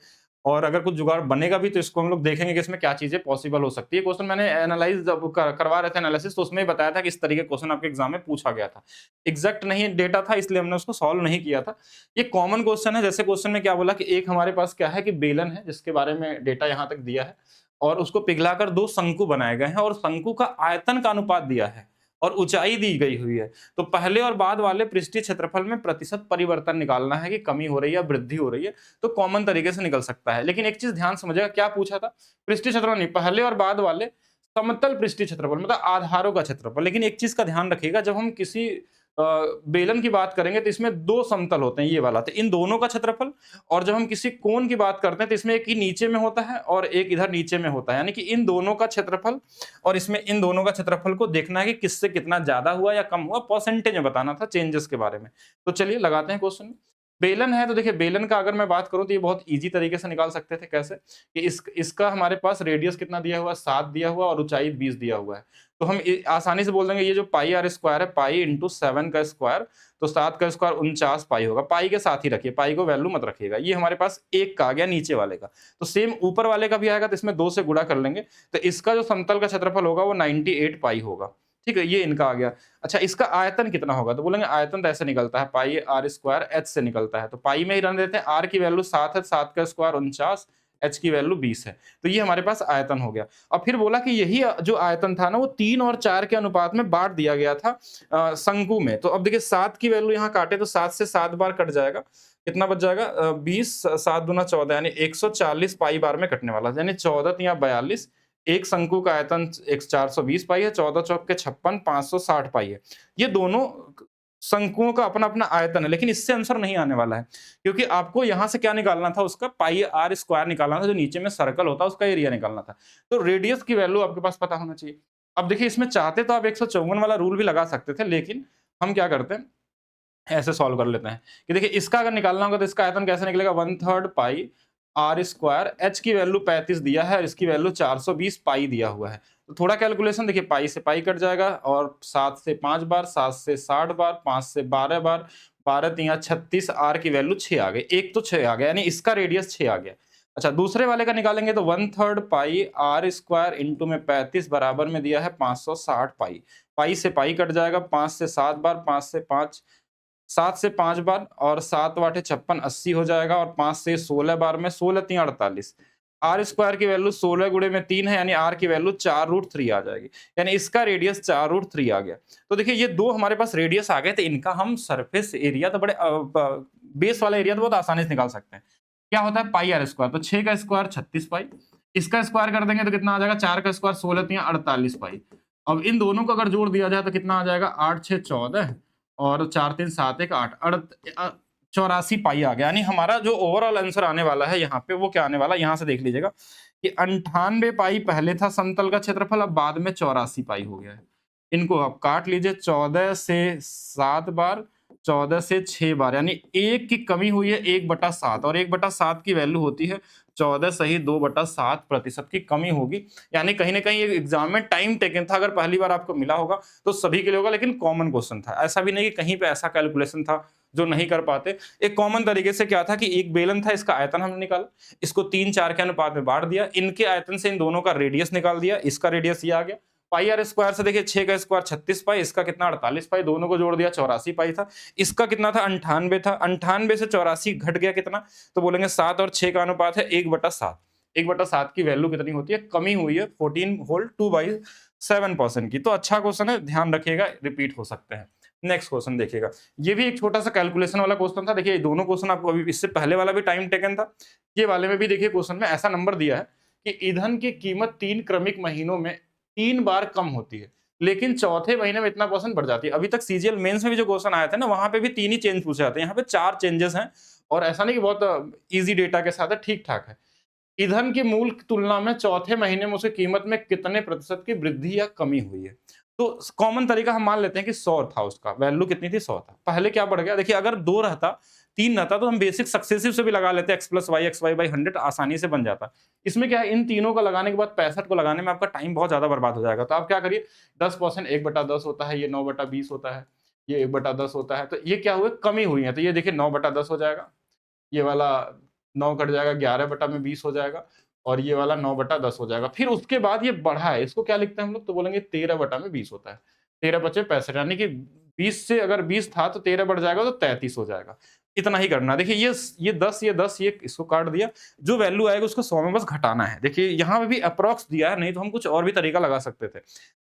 और अगर कुछ जुगाड़ बनेगा भी तो इसको हम लोग देखेंगे कि इसमें क्या चीज़ें पॉसिबल हो सकती है। क्वेश्चन मैंने एनालाइज़ जब करवा रहे थे एनालिसिस, तो उसमें ही बताया था कि इस तरीके का क्वेश्चन आपके एग्ज़ाम में पूछा गया था। एग्ज़ैक्ट नहीं डेटा था, इसलिए हमने उसको सॉल्व नहीं किया था। ये कॉमन क्वेश्चन है, जैसे क्वेश्चन में क्या बोला कि एक हमारे पास क्या है कि बेलन है जिसके बारे में डेटा यहाँ तक दिया है, और उसको पिघलाकर 2 शंकु बनाए गए हैं, और शंकु का आयतन का अनुपात दिया है और ऊंचाई दी गई हुई है। तो पहले और बाद वाले पृष्ठीय क्षेत्रफल में प्रतिशत परिवर्तन निकालना है कि कमी हो रही है या वृद्धि हो रही है, तो कॉमन तरीके से निकल सकता है। लेकिन एक चीज ध्यान समझिएगा, क्या पूछा था? पृष्ठीय क्षेत्रफल नहीं, पहले और बाद वाले समतल पृष्ठीय क्षेत्रफल, मतलब आधारों का क्षेत्रफल। लेकिन एक चीज का ध्यान रखिएगा, जब हम किसी बेलन की बात करेंगे तो इसमें 2 समतल होते हैं, ये वाला, तो इन दोनों का क्षेत्रफल। और जब हम किसी कोण की बात करते हैं तो इसमें एक ही नीचे में होता है और एक इधर नीचे में होता है, यानी कि इन दोनों का क्षेत्रफल और इसमें इन दोनों का क्षेत्रफल को देखना है कि किससे कितना ज्यादा हुआ या कम हुआ, परसेंटेज में बताना था चेंजेस के बारे में। तो चलिए लगाते हैं क्वेश्चन। बेलन है तो देखिए, बेलन का अगर मैं बात करूं तो ये बहुत इजी तरीके से निकाल सकते थे। कैसे? कि इसका हमारे पास रेडियस कितना दिया हुआ है, 7 दिया हुआ, और ऊंचाई 20 दिया हुआ है। तो हम आसानी से बोल देंगे ये जो पाई आर स्क्वायर है, पाई इंटू 7 का स्क्वायर, तो 7 का स्क्वायर 49 पाई होगा। पाई के साथ ही रखिए, पाई को वैल्यू मत रखिएगा। ये हमारे पास 1 का आ गया नीचे वाले का। तो सेम ऊपर वाले का भी आएगा, तो इसमें 2 से गुणा कर लेंगे, तो इसका जो समतल का क्षेत्रफल होगा वो 98 पाई होगा। ठीक है, ये इनका आ गया। अच्छा, इसका आयतन कितना होगा? तो बोलेंगे आयतन तो ऐसे निकलता है, पाई आर स्क्वायर एच से निकलता है। तो पाई में ही रहने देते हैं, आर की वैल्यू 7 है, 7 का स्क्वायर 49, एच की वैल्यू 20 है। तो ये हमारे पास आयतन हो गया। अब फिर बोला कि यही जो आयतन था ना, वो 3 और 4 के अनुपात में बांट दिया गया था शंकु में। तो अब देखिए 7 की वैल्यू यहाँ काटे तो 7 से 7 बार कट जाएगा, कितना बच जाएगा? 20, 7 दूना 14, यानी 140 पाई बार में कटने वाला, यानी 14 तिया 42। एक शंकु का आयतन 420 पाई है, 14 चौक के 56, 560 पाई है। ये दोनों शंकुओं का अपना अपना आयतन है, लेकिन इससे आंसर नहीं आने वाला है, क्योंकि आपको यहां से क्या निकालना था? उसका पाई आर स्क्वायर निकालना था, जो नीचे में सर्कल होता है उसका एरिया निकालना था। तो रेडियस की वैल्यू आपके पास पता होना चाहिए। अब देखिए, इसमें चाहते तो आप 154 वाला रूल भी लगा सकते थे, लेकिन हम क्या करते हैं, ऐसे सॉल्व कर लेते हैं कि देखिए इसका अगर निकालना होगा तो इसका आयतन कैसे निकलेगा? 1/3 पाई आर स्क्वायर, एच की वैल्यू 35 दिया है और इसकी वैल्यू 420 पाई दिया हुआ है। तो थोड़ा कैलकुलेशन देखिए, पाई से पाई कट जाएगा, और 7 से 5 बार, 7 से 60 बार, 5 से 12 बार, 12 तिया 36, आर की वैल्यू 6 आ गई। एक तो 6 आ गया, यानी इसका रेडियस 6 आ गया। अच्छा, दूसरे वाले का निकालेंगे तो 1/3 पाई आर स्क्वायर इंटू में 35 बराबर में दिया है 560 पाई। पाई से पाई कट जाएगा, 5 से 7 बार, 5 से 5, 7 से 5 बार, और 7 वाटे 56, 80 हो जाएगा, और 5 से 16 बार में 16 तिया 48। आर स्क्वायर की वैल्यू 16 गुणे में 3 है, यानी आर की वैल्यू 4√3 आ जाएगी, यानी इसका रेडियस 4√3 आ गया। तो देखिए ये दो हमारे पास रेडियस आ गए, तो इनका हम सरफेस एरिया तो बड़े बेस वाला एरिया तो बहुत आसानी से निकाल सकते हैं। क्या होता है? पाई आर स्क्वायर, तो 6 का स्क्वायर 36 पाई, इसका स्क्वायर कर देंगे तो कितना आ जाएगा? 4 का स्क्वायर 16 तिया 48 पाई। अब इन दोनों को अगर जोड़ दिया जाए तो कितना आ जाएगा? 8 6 14, और 4 3 7 1 8, 84 पाई आ गया। यानी हमारा जो ओवरऑल आंसर आने वाला है यहाँ पे, वो क्या आने वाला है? यहाँ से देख लीजिएगा कि 98 पाई पहले था समतल का क्षेत्रफल, अब बाद में 84 पाई हो गया है। इनको आप काट लीजिए, 14 से 7 बार, 14 से 6 बार, यानी 1 की कमी हुई है 1/7, और 1/7 की वैल्यू होती है 14 सही 2/7% की कमी होगी। यानी कहीं ना कहीं एग्जाम में टाइम टेकन था, अगर पहली बार आपको मिला होगा तो सभी के लिए होगा, लेकिन कॉमन क्वेश्चन था। ऐसा भी नहीं कि कहीं पे ऐसा कैलकुलेशन था जो नहीं कर पाते। एक कॉमन तरीके से क्या था कि एक बेलन था, इसका आयतन हमने निकाला, इसको 3 4 के अनुपात में बांट दिया, इनके आयतन से इन दोनों का रेडियस निकाल दिया, इसका रेडियस ये आ गया। पाई आर स्क्वायर से देखिए 6 का स्क्वायर 36 पाई, इसका कितना 48 पाई, दोनों को जोड़ दिया 84 पाई था। इसका कितना था? 98 था। 98 से 84 घट गया कितना? तो बोलेंगे 7 और 6 का अनुपात है 1/7। 1/7 की वैल्यू कितनी होती है? कमी हुई है 14 होल 2/7% की। तो अच्छा क्वेश्चन है, ध्यान रखिएगा, रिपीट हो सकते हैं। नेक्स्ट क्वेश्चन देखिएगा, ये भी एक छोटा सा कैलकुलेशन वाला क्वेश्चन था। देखिए दोनों क्वेश्चन आपको अभी, इससे पहले वाला भी टाइम टेकन था, ये वाले में भी देखिए क्वेश्चन में ऐसा नंबर दिया है कि ईंधन की कीमत 3 क्रमिक महीनों में 3 बार कम होती है, लेकिन चौथे महीने में इतना परसेंट बढ़ जाती है। अभी तक सीजीएल मेंस में भी जो क्वेश्चन आए थे ना, वहां पे भी 3 ही चेंज पूछे जाते हैं, यहाँ पे 4 चेंजेस हैं, और ऐसा नहीं कि बहुत इजी डेटा के साथ है, ठीक ठाक है। ईंधन की मूल्य की तुलना में चौथे महीने में उसकी कीमत में कितने प्रतिशत की वृद्धि या कमी हुई है? तो कॉमन तरीका हम मान लेते हैं कि 100 था, उसका वैल्यू कितनी थी? 100 था। पहले क्या बढ़ गया? देखिए अगर 2 रहता, 3 रहता तो हम बेसिक सक्सेसिव से भी लगा लेते, x plus y x y by 100 आसानी से बन जाता। इसमें क्या है, इन तीनों का लगाने के बाद 65 को लगाने में आपका टाइम बहुत ज्यादा बर्बाद हो जाएगा। तो आप क्या करिए, 10% 1/10 होता है, ये 9/20 होता है, ये 1/10 होता है, तो ये क्या हुए, कमी हुई है। तो ये देखिए 9/10 हो जाएगा, ये वाला 9 कट जाएगा, 11/20 हो जाएगा, और ये वाला 9/10 हो जाएगा। फिर उसके बाद ये बढ़ा है, इसको क्या लिखते हैं हम लोग? तो बोलेंगे 13/20 होता है। 13 बचे 65, यानी कि 20 से अगर 20 था तो 13 बढ़ जाएगा तो 33 हो जाएगा। इतना ही करना है। देखिए ये 10, ये 10, ये इसको काट दिया। जो वैल्यू आएगा उसको 100 में बस घटाना है। देखिए यहाँ पे भी अप्रॉक्स दिया है, नहीं तो हम कुछ और भी तरीका लगा सकते थे।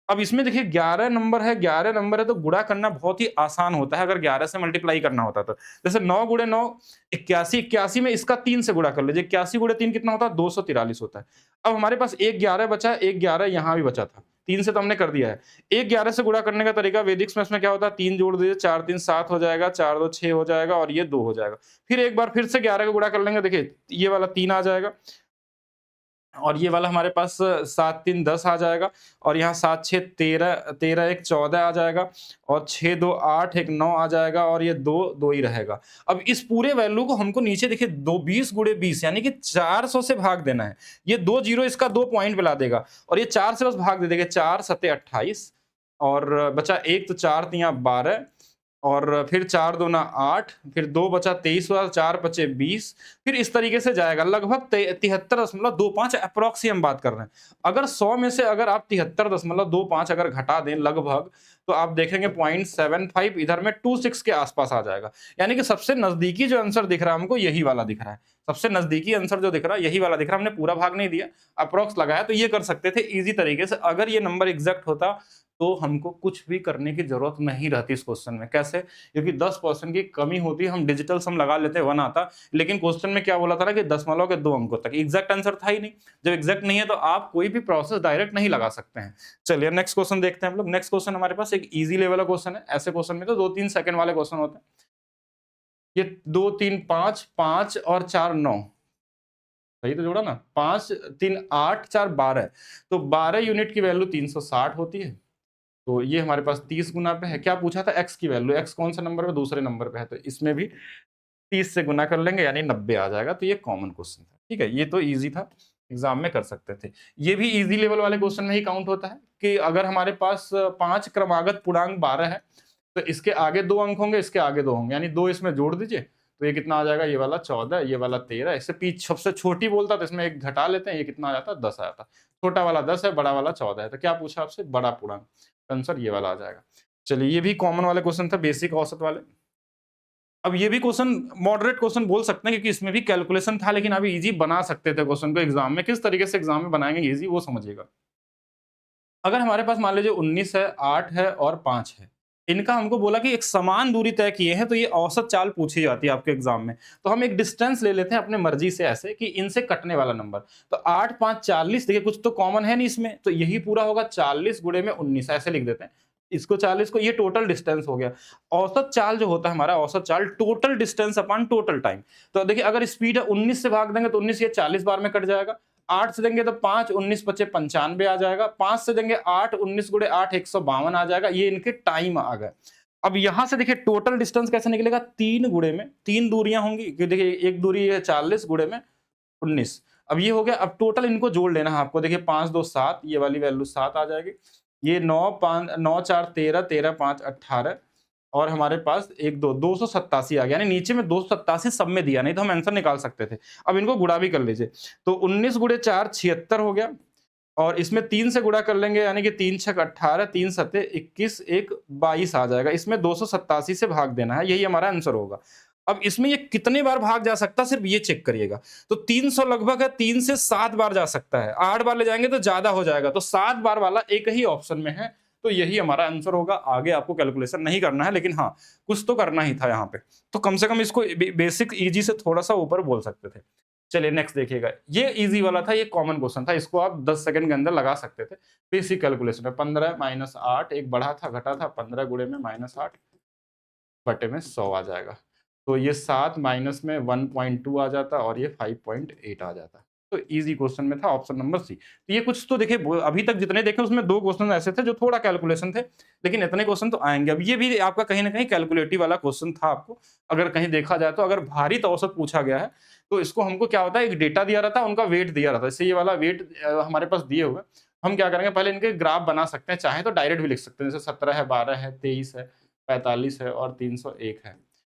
अब इसमें देखिए 11 नंबर है, 11 नंबर है तो गुणा करना बहुत ही आसान होता है अगर 11 से मल्टीप्लाई करना होता तो। जैसे 9 गुणे 9 81, 81 में इसका 3 से गुणा कर लीजिए, 81 गुणे 3 कितना होता है? 243 होता है। अब हमारे पास एक 11 बचा है, एक 11 यहाँ भी बचा था, 3 से तो हमने कर दिया है। एक 11 से गुणा करने का तरीका वैदिक में इसमें क्या होता है? 3 जोड़ दीजिए, 4 3 7 हो जाएगा, 4 2 6 हो जाएगा, और ये 2 हो जाएगा। फिर एक बार फिर से 11 का गुणा कर लेंगे, देखिए ये वाला 3 आ जाएगा, और ये वाला हमारे पास 7 3 10 आ जाएगा, और यहाँ 7 6 13, 13 1 14 आ जाएगा, और 6 2 8 1 9 आ जाएगा, और ये 2 2 ही रहेगा। अब इस पूरे वैल्यू को हमको नीचे देखिए 2 20 गुणे 20 यानी कि 400 से भाग देना है। ये 2 जीरो इसका 2 पॉइंट मिला देगा, और ये 4 से बस भाग दे देगा। 4 सत्ते 28, और बचा 1 तो 4 तिया 12, और फिर 4 दूना 8, फिर 2 बचा 23 हुआ, 4 बचे 20, फिर इस तरीके से जाएगा लगभग 73.25 अप्रॉक्स ही हम बात कर रहे हैं। अगर 100 में से अगर आप 73.25 अगर घटा दें लगभग, तो आप देखेंगे 0.75 इधर में 26 के आसपास आ जाएगा। यानी कि सबसे नजदीकी जो आंसर दिख रहा है हमको, यही वाला दिख रहा है। सबसे नजदीकी आंसर जो दिख रहा है यही वाला दिख रहा है। हमने पूरा भाग नहीं दिया, अप्रॉक्स लगाया, तो ये कर सकते थे इजी तरीके से। अगर ये नंबर एग्जैक्ट होता तो हमको कुछ भी करने की जरूरत नहीं रहती इस क्वेश्चन में। कैसे? क्योंकि 10% की कमी होती, हम डिजिटल सम लगा लेते, 1 आता। लेकिन क्वेश्चन में क्या बोला था ना कि दशमलव के 2 अंकों तक, एग्जैक्ट आंसर था ही नहीं। जब एग्जैक्ट नहीं है तो आप कोई भी प्रोसेस डायरेक्ट नहीं लगा सकते हैं। चलिए नेक्स्ट क्वेश्चन देखते हैं हम लोग। नेक्स्ट क्वेश्चन हमारे पास एक इजी लेवल का क्वेश्चन है। ऐसे क्वेश्चन में तो 2-3 सेकंड वाले क्वेश्चन होते हैं। ये 2 3 5, 5 और 4 9, सही तो जोड़ा ना? 5 3 8 4 12, तो 12 यूनिट की वैल्यू 360 होती है। तो ये हमारे पास 30 गुना पे है। क्या पूछा था? x की वैल्यू। x कौन सा नंबर पे? दूसरे नंबर पे है, तो इसमें भी 30 से गुना कर लेंगे, यानी 90 आ जाएगा। तो ये कॉमन क्वेश्चन था। ठीक है, ये तो इजी था, एग्जाम में कर सकते थे। ये भी इजी लेवल वाले क्वेश्चन में ही काउंट होता है कि अगर हमारे पास 5 क्रमागत पूर्णांक 12 है, तो इसके आगे 2 अंक होंगे, इसके आगे 2 होंगे, यानी 2 इसमें जोड़ दीजिए, तो ये कितना आ जाएगा? ये वाला 14, ये वाला 13। इससे पीछे सबसे छोटी बोलता तो इसमें एक घटा लेते हैं, ये कितना आ जाता? 10 आ जाता। छोटा वाला 10 है, बड़ा वाला 14 है। तो क्या पूछा आपसे? बड़ा पूर्णांक। आंसर ये वाला आ जाएगा। चलिए ये भी कॉमन वाला क्वेश्चन था, बेसिक औसत वाले। अब ये भी क्वेश्चन मॉडरेट क्वेश्चन बोल सकते हैं, क्योंकि इसमें भी कैलकुलेशन था, लेकिन अभी इजी बना सकते थे क्वेश्चन को एग्जाम में। किस तरीके से एग्जाम में बनाएंगे इजी, वो समझिएगा। अगर हमारे पास मान लीजिए 19 है, 8 है और 5 है, इनका हमको बोला कि एक समान दूरी तय किए हैं, तो ये औसत चाल पूछी जाती है आपके एग्जाम में। तो हम एक डिस्टेंस ले लेते हैं अपने मर्जी से, ऐसे कि इनसे कटने वाला नंबर। तो 8 5 40, देखिए कुछ तो कॉमन है नहीं इसमें, तो यही पूरा होगा 40 गुणे में 19, ऐसे लिख देते हैं। इसको 40 को, ये टोटल डिस्टेंस हो गया। औसत चाल जो होता है हमारा, औसत चाल total distance upon total time. तो देखिए अगर स्पीड है 19 से भाग देंगे तो 19 ये 40 बार में कट जाएगा। 8 से देंगे तो 5 19 बचे 95 आ जाएगा। 5 से देंगे 8 19 गुणे 8 152 आ जाएगा। ये इनके टाइम आ गए। अब यहां से देखिए टोटल डिस्टेंस कैसे निकलेगा? 3 गुणे में 3 दूरियां होंगी, क्योंकि देखिए एक दूरी है 40 गुणे में 19। अब ये हो गया। अब टोटल इनको जोड़ लेना है आपको। देखिए 5 2 7, ये वाली वैल्यू 7 आ जाएगी। ये 9 5 9 4 13, 13 5 18, और हमारे पास 1 2 287 आ गया। यानी नीचे में 287 सब में दिया, नहीं तो हम आंसर निकाल सकते थे। अब इनको गुणा भी कर लीजिए, तो 19 गुणे 4 76 हो गया, और इसमें 3 से गुणा कर लेंगे, यानी कि 3 छक 18, 3 सते 21, 1 22 आ जाएगा। इसमें 287 से भाग देना है, यही हमारा आंसर होगा। अब इसमें ये कितने बार भाग जा सकता है सिर्फ ये चेक करिएगा। तो 300 लगभग है, 3 से 7 बार जा सकता है। 8 बार ले जाएंगे तो ज्यादा हो जाएगा, तो 7 बार वाला एक ही ऑप्शन में है, तो यही हमारा आंसर होगा। आगे आपको कैलकुलेशन नहीं करना है, लेकिन हाँ कुछ तो करना ही था यहाँ पे। तो कम से कम इसको बेसिक इजी से थोड़ा सा ऊपर बोल सकते थे। चलिए नेक्स्ट देखिएगा। ये इजी वाला था, ये कॉमन क्वेश्चन था, इसको आप 10 सेकंड के अंदर लगा सकते थे। बेसिक कैलकुलेशन है। 15 माइनस 8, एक बढ़ा था घटा था, 15 गुणे में -8 बटे में 100 आ जाएगा। तो ये 7 माइनस में 1.2 आ जाता, और ये 5.8 आ जाता। तो ईज़ी क्वेश्चन में था ऑप्शन नंबर सी। तो ये कुछ तो देखिए अभी तक जितने देखे उसमें 2 क्वेश्चन ऐसे थे जो थोड़ा कैलकुलेशन थे, लेकिन इतने क्वेश्चन तो आएँगे। अब ये भी आपका कहीं न कहीं कैलकुलेटिव वाला क्वेश्चन था आपको, अगर कहीं देखा जाए तो अगर भारित औसत पूछा गया है, तो इसको हमको क्या होता है एक डेटा दिया रहता है, उनका वेट दिया रहता है। जैसे ये वाला वेट हमारे पास दिए हुए हैं, हम क्या करेंगे पहले इनके ग्राफ बना सकते हैं, चाहे तो डायरेक्ट भी लिख सकते हैं, जैसे 17 है, 12 है, 23 है, 45 है और 301 है।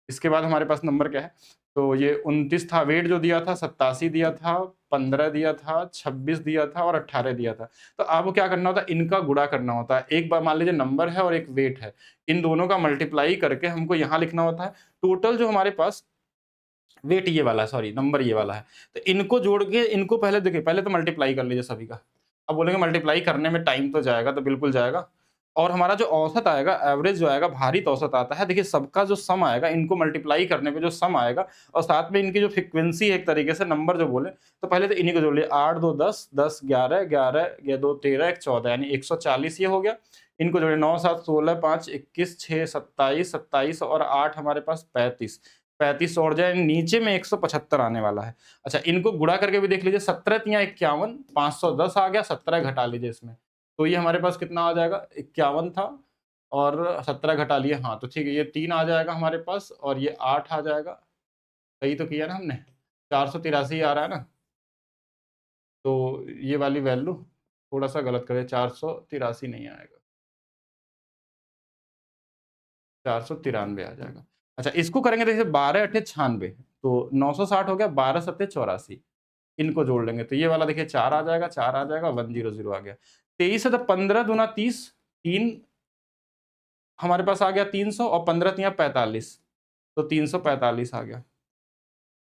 इसके बाद हमारे पास नंबर क्या है? तो ये 29 था, वेट जो दिया था 87 दिया था, 15 दिया था, 26 दिया था और 18 दिया था। तो आपको क्या करना होता है, इनका गुणा करना होता है। एक बार मान लीजिए नंबर है और एक वेट है, इन दोनों का मल्टीप्लाई करके हमको यहाँ लिखना होता है। टोटल जो हमारे पास वेट ये वाला है, सॉरी नंबर ये वाला है। तो इनको जोड़ के इनको पहले देखिए, पहले तो मल्टीप्लाई कर लीजिए सभी का। अब बोलेंगे मल्टीप्लाई करने में टाइम तो जाएगा, तो बिल्कुल जाएगा। और हमारा जो औसत आएगा, एवरेज जो आएगा, भारित औसत आता है। देखिए सबका जो सम आएगा, इनको मल्टीप्लाई करने पे जो सम आएगा और साथ में इनकी जो फ्रीक्वेंसी है एक तरीके से नंबर जो बोले, तो पहले तो इन्हीं को जोड़ लिए 8 2 10, 10 11, 11 या 2 13, 1 14 यानी 140 ये हो गया। इनको जोड़े 9 7 16 5 21 6 27, 27 और 8 हमारे पास 35। 35 और जाए नीचे में 175 आने वाला है। अच्छा इनको गुणा करके भी देख लीजिए, 17 तिया 51, 510 आ गया, 17 घटा लीजिए इसमें। तो ये हमारे पास कितना आ जाएगा, 51 था और 17 घटा लिए, हाँ, तो ठीक है, ये 3 आ जाएगा हमारे पास और ये 8 आ जाएगा। सही तो किया ना हमने? 483 आ रहा है ना? तो ये वाली वैल्यू थोड़ा-सा गलत करे, 483 नहीं आएगा, 493 आ जाएगा। अच्छा इसको करेंगे तो जैसे 12 अट्ठे 96, तो 960 हो गया, 12 सत्ते 84, इनको जोड़ लेंगे तो ये वाला देखिए 4 आ जाएगा, 4 आ जाएगा, 100 आ गया। 23 है तो 15 दूना 30, 3 हमारे पास आ गया 300 और 15 तिया 45, तो 345 आ गया।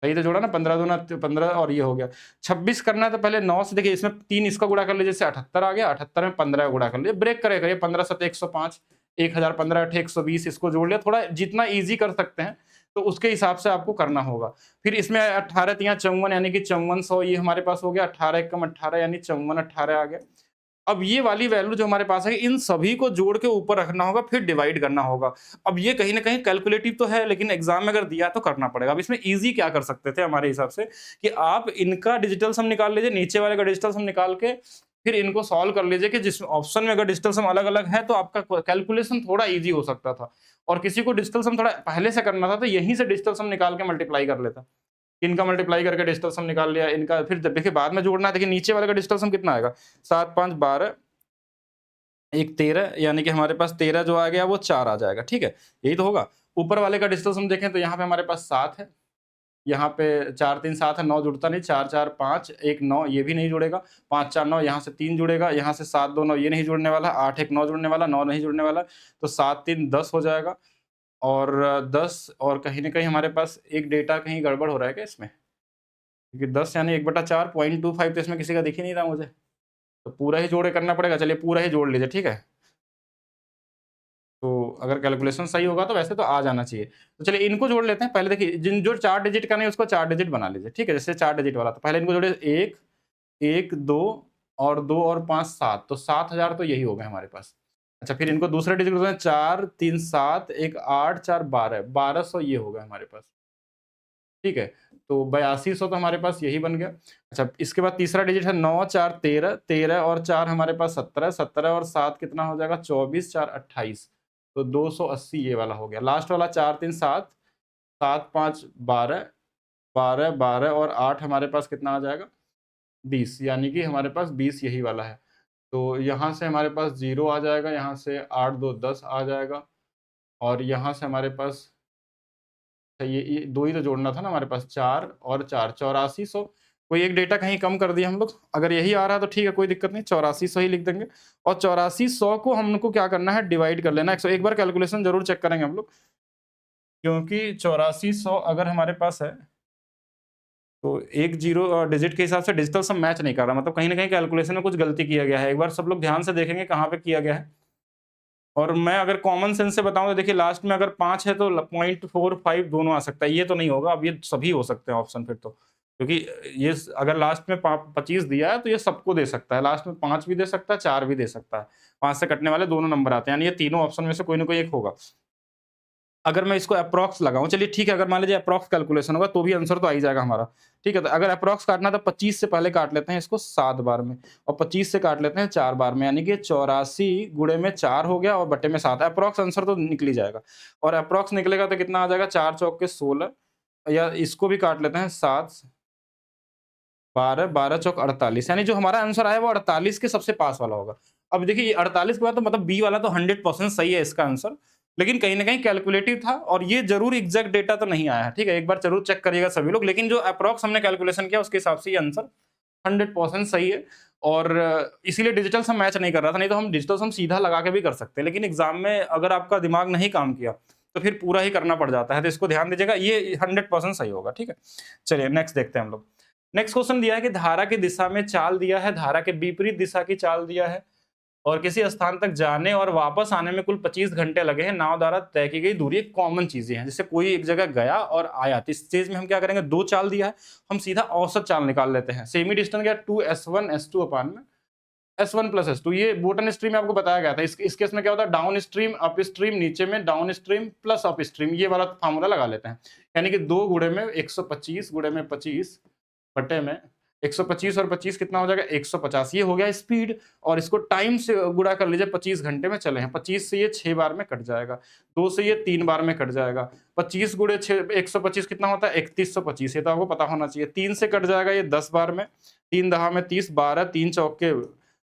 सही तो जोड़ा ना, 15 दूना 15 और ये हो गया। 26 करना है तो पहले 9 से देखिए, इसमें 3 इसका गुणा कर लीजिए, जैसे 78 आ गया, 78 में 15 का गुणा कर लीजिए, ब्रेक करिए 15 सत्ते 105, 1000 15 अट्ठे 120, इसको जोड़ लिया, थोड़ा जितना ईज़ी कर सकते हैं, तो उसके हिसाब से आपको करना होगा। फिर इसमें 18 तिया 54 यानी कि 5400 ये हमारे पास हो गया, 18 एकम 18 यानी 54 18 आ गया। अब ये वाली वैल्यू जो हमारे पास है, इन सभी को जोड़ के ऊपर रखना होगा, फिर डिवाइड करना होगा। अब ये कहीं न कहीं कैलकुलेटिव तो है, लेकिन एग्ज़ाम में अगर दिया तो करना पड़ेगा। अब इसमें ईज़ी क्या कर सकते थे हमारे हिसाब से, कि आप इनका डिजिटल सम निकाल लीजिए, नीचे वाले का डिजिटल सम निकाल के फिर इनको सॉल्व कर लीजिए कि जिस ऑप्शन में अगर डिजिटल सम अलग-अलग है, तो आपका कैलकुलेशन थोड़ा ईज़ी हो सकता था। और किसी को डिजिटल सम थोड़ा पहले से करना था, तो यहीं से डिजिटल सम निकाल के मल्टीप्लाई कर लेता। इनका मल्टीप्लाई करके डिजिटल सम निकाल लिया, इनका फिर जब देखिए बाद में जोड़ना है, देखिए नीचे वाले का डिजिटल सम कितना आएगा, 7 5 12, एक 13 यानी कि हमारे पास 13 जो आ गया वो 4 आ जाएगा, ठीक है? यही तो होगा। ऊपर वाले का डिजिटल सम देखें तो यहाँ पे हमारे पास 7 है, यहाँ पे 4 3 7 है, 9 जुड़ता नहीं, 4 4 5 1 9 ये भी नहीं जुड़ेगा, 5 4 9 यहाँ से 3 जुड़ेगा, यहाँ से 7 2 9 ये नहीं जुड़ने वाला, 8 1 9 जुड़ने वाला, 9 नहीं जुड़ने वाला, तो 7 3 10 हो जाएगा। और 10 और कहीं न कहीं हमारे पास एक डेटा कहीं गड़बड़ हो रहा है क्या इसमें? क्योंकि 10 यानी 1/4 0.25 तो इसमें किसी का दिख ही नहीं रहा मुझे। तो पूरा ही जोड़ के करना पड़ेगा, चलिए पूरा ही जोड़ लीजिए, ठीक है? तो अगर कैलकुलेशन सही होगा तो वैसे तो आ जाना चाहिए। तो चलिए इनको जोड़ लेते हैं। पहले देखिए जिन जो 4 डिजिट का नहीं उसको 4 डिजिट बना लीजिए, ठीक है? जैसे 4 डिजिट वाला, तो पहले इनको जोड़िए 1, 1, 2 और 2 और 5 7, तो 7000 तो यही हो गए हमारे पास। अच्छा फिर इनको दूसरे डिजिट को 4 3 7 1 8 4 12, 1200 ये हो गए हमारे पास। ठीक है? तो 8200 तो हमारे पास यही बन गया। अच्छा इसके बाद तीसरा डिजिट है 9 4 13, 13 और 4 हमारे पास 17, 17 और 7 कितना हो जाएगा, 24 4 28, तो 280 ये वाला हो गया। लास्ट वाला 4 3 7, 7 5 12, 12 12 और 8 हमारे पास कितना आ जाएगा, 20, यानी कि हमारे पास 20 यही वाला है। तो यहाँ से हमारे पास 0 आ जाएगा, यहाँ से 8 2 10 आ जाएगा और यहाँ से हमारे पास ये 2 ही तो जोड़ना था ना हमारे पास, 4 और 4 8400। कोई एक डेटा कहीं कम कर दिया हम लोग, अगर यही आ रहा है तो ठीक है, कोई दिक्कत नहीं, 8400 ही लिख देंगे। और 8400 को हमको क्या करना है, डिवाइड कर लेना है 100। एक बार कैलकुलेशन ज़रूर चेक करेंगे हम लोग, क्योंकि 8400 अगर हमारे पास है, तो एक जीरो डिजिट के हिसाब से डिजिटल सम मैच नहीं कर रहा, मतलब कहीं न कहीं कैलकुलेशन में कुछ गलती किया गया है। एक बार सब लोग ध्यान से देखेंगे कहाँ पे किया गया है। और मैं अगर कॉमन सेंस से बताऊँ तो देखिए लास्ट में अगर 5 है तो 0.45 दोनों आ सकता है, ये तो नहीं होगा, अब ये सभी हो सकते हैं ऑप्शन फिर तो। क्योंकि ये अगर लास्ट में 25 दिया है तो ये सबको दे सकता है, लास्ट में 5 भी दे सकता है, 4 भी दे सकता है। 5 से कटने वाले दोनों नंबर आते हैं, यानी ये तीनों ऑप्शन में से कोई ना कोई एक होगा। अगर मैं इसको अप्रॉक्स लगाऊँ, चलिए ठीक है, अगर मान लीजिए अप्रॉक्स कैलकुलेशन होगा तो भी आंसर तो आ ही जाएगा हमारा। ठीक है, तो अगर अप्रॉक्स काटना तो 25 से पहले काट लेते हैं इसको 7 बार में और 25 से काट लेते हैं 4 बार में, यानी कि 84 गुणे में 4 हो गया और बटे में 7। अप्रॉक्स आंसर तो निकल ही जाएगा और अप्रॉक्स निकलेगा तो कितना आ जाएगा, 4 चौक के 16 या इसको भी काट लेते हैं 7 12 12 चौक 48, यानी जो हमारा आंसर आया वो 48 के सबसे पास वाला होगा। अब देखिए ये 48 के बाद तो मतलब बी वाला तो 100% सही है इसका आंसर, लेकिन कहीं न कहीं कैलकुलेटिव था और ये ज़रूर एग्ज़ैक्ट डेटा तो नहीं आया है, ठीक है? एक बार ज़रूर चेक करिएगा सभी लोग, लेकिन जो अप्रॉक्स हमने कैलकुलेशन किया उसके हिसाब से ये आंसर 100% सही है और इसीलिए डिजिटल से मैच नहीं कर रहा था, नहीं तो हम डिजिटल से हम सीधा लगा के भी कर सकते हैं, लेकिन एग्ज़ाम में अगर आपका दिमाग नहीं काम किया, तो फिर पूरा ही करना पड़ जाता है, तो इसको ध्यान दीजिएगा, ये 100% सही होगा, ठीक है? चलिए नेक्स्ट देखते हैं हम लोग। नेक्स्ट क्वेश्चन दिया है कि धारा की दिशा में चाल दिया है, धारा के विपरीत दिशा की चाल दिया है और किसी स्थान तक जाने और वापस आने में कुल 25 घंटे लगे हैं। नाव द्वारा तय की गई दूरी एक कॉमन चीजें हैं, जैसे कोई एक जगह गया और आया, तो इस चीज में हम क्या करेंगे, 2 चाल दिया है, हम सीधा औसत चाल निकाल लेते हैं। सेमी डिस्टेंस गया 2s1 s2 अपान में s1 प्लस s2, ये बोटन स्ट्रीम में आपको बताया गया था। इस केस में क्या होता है, डाउन स्ट्रीम अप स्ट्रीम, नीचे में down stream plus up stream, ये वाला फार्मूला लगा लेते हैं, यानी कि 2 गुणे में 125 गुणे में 25 बटे में 125 और 25 कितना हो जाएगा, 150। ये हो गया स्पीड और इसको टाइम से गुणा कर लीजिए, 25 घंटे में चले हैं। 25 से ये 6 बार में कट जाएगा, 2 से ये 3 बार में कट जाएगा। 25 गुणे 6 125 कितना होता है, 3125, ये तो आपको पता होना चाहिए। 3 से कट जाएगा ये 10 बार में, 3 दहा में 30, 12 3 चौके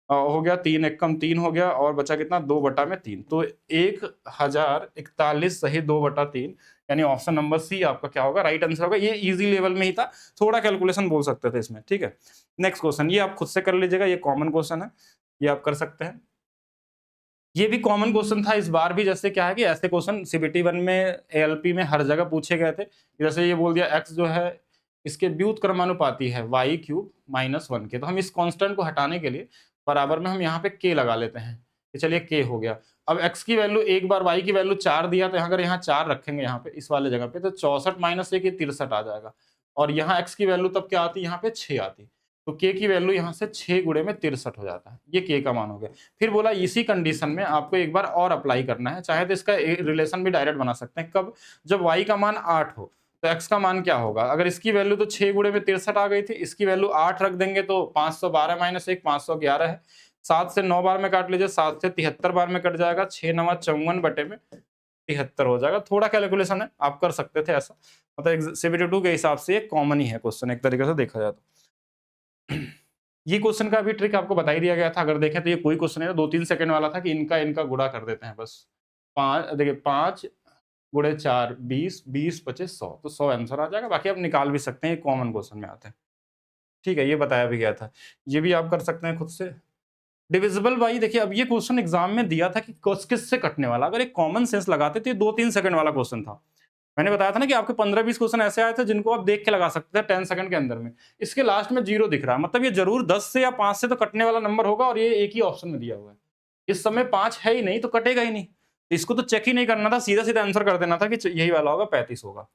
हो गया, 3 एकम 3 हो गया और बचा कितना, 2/3। तो 1041 सही 2/3, यानी ऑप्शन नंबर सी आपका क्या होगा, राइट आंसर होगा। ये इजी लेवल में ही था, थोड़ा कैलकुलेशन बोल सकते थे इसमें, ठीक है। नेक्स्ट क्वेश्चन, ये आप खुद से कर लीजिएगा, ये कॉमन क्वेश्चन है, ये आप कर सकते हैं। ये भी कॉमन क्वेश्चन था इस बार भी, जैसे क्या है कि ऐसे क्वेश्चन सीबीटी 1 में, एएलपी में हर जगह पूछे गए थे। जैसे ये बोल दिया x जो है इसके व्युत्क्रमानुपाती है y³ - 1 के, तो हम इस कांस्टेंट को हटाने के लिए बराबर में हम यहाँ पे k लगा लेते हैं, कि चलिए k हो गया। अब x की वैल्यू एक बार, y की वैल्यू 4 दिया, तो अगर यहाँ 4 रखेंगे यहाँ पे इस वाले जगह पे, तो 64 - 1 ये 63 आ जाएगा और यहाँ x की वैल्यू तब क्या आती है, यहाँ पे 6 आती, तो k की वैल्यू यहाँ से 6 गुणे में 63 हो जाता है, ये k का मान हो गया। फिर बोला इसी कंडीशन में आपको एक बार और अप्लाई करना है, चाहे तो इसका रिलेशन भी डायरेक्ट बना सकते हैं। कब, जब y का मान 8 हो तो x का मान क्या होगा। अगर इसकी वैल्यू तो 6 गुणे में 63 आ गई थी, इसकी वैल्यू 8 रख देंगे तो 512 - 1 511 है। 7 से 9 बार में काट लीजिए, 7 से 73 बार में कट जाएगा, 6 9 54 बटे में 73 हो जाएगा। थोड़ा कैलकुलेशन है, आप कर सकते थे ऐसा, मतलब सीबीटी 2 के हिसाब से ये कॉमन ही है क्वेश्चन, एक तरीके से देखा जाए तो। ये क्वेश्चन का भी ट्रिक आपको बता ही दिया गया था, अगर देखें तो ये कोई क्वेश्चन है 2-3 सेकंड वाला था कि इनका गुणा कर देते हैं बस। 5 देखिए 5 गुणे 4 20 20 25 100, तो 100 आंसर आ जाएगा। बाकी आप निकाल भी सकते हैं, ये कॉमन क्वेश्चन में आते हैं, ठीक है, ये बताया भी गया था। ये भी आप कर सकते हैं खुद से। डिविजिबल बाई, देखिए अब ये क्वेश्चन एग्जाम में दिया था कि किससे कटने वाला, अगर एक कॉमन सेंस लगाते तो ये 2-3 सेकंड वाला क्वेश्चन था। मैंने बताया था ना कि आपके 15-20 क्वेश्चन ऐसे आए थे जिनको आप देख के लगा सकते थे 10 सेकंड के अंदर में। इसके लास्ट में 0 दिख रहा है, मतलब ये जरूर 10 से या 5 से तो कटने वाला नंबर होगा और ये एक ही ऑप्शन में दिया हुआ है। इस समय 5 है ही नहीं तो कटेगा ही नहीं, इसको तो चेक ही नहीं करना था, सीधा सीधा आंसर कर देना था कि यही वाला होगा, 35 होगा।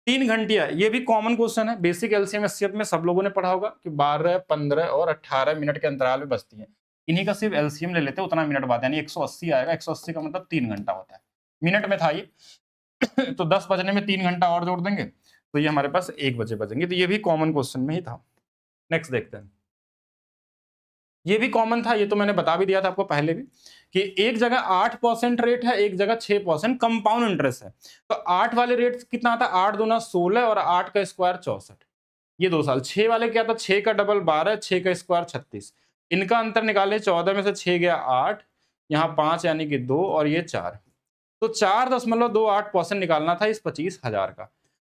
3 घंटिया, ये भी कॉमन क्वेश्चन है, बेसिक एलसीएम एचसीएफ में सब लोगों ने पढ़ा होगा कि 12 15 और 18 मिनट के अंतराल में बजती है। इन्हीं का सिर्फ एलसीएम ले लेते हैं, उतना मिनट बाद, यानी 180 आएगा। 180 का मतलब 3 घंटा होता है, मिनट में था ये। तो 10 बजने में 3 घंटा और जोड़ देंगे तो ये हमारे पास 1 बजे बजेंगे, तो ये भी कॉमन क्वेश्चन में ही था। नेक्स्ट देखते हैं, ये भी कॉमन था, ये तो मैंने बता भी दिया था आपको पहले भी कि एक जगह 8% रेट है, एक जगह 6% कंपाउंड इंटरेस्ट है। तो 8 वाले रेट कितना आता है, 8 दूना 16 और 8 का स्क्वायर 64, ये 2 साल। 6 वाले क्या था, 6 का डबल 12, 6 का स्क्वायर 36, इनका अंतर निकाले, 14 में से 6 गया 8, यहाँ 5 यानी कि 2 और ये 4, तो 4.28% निकालना था इस 25,000 का।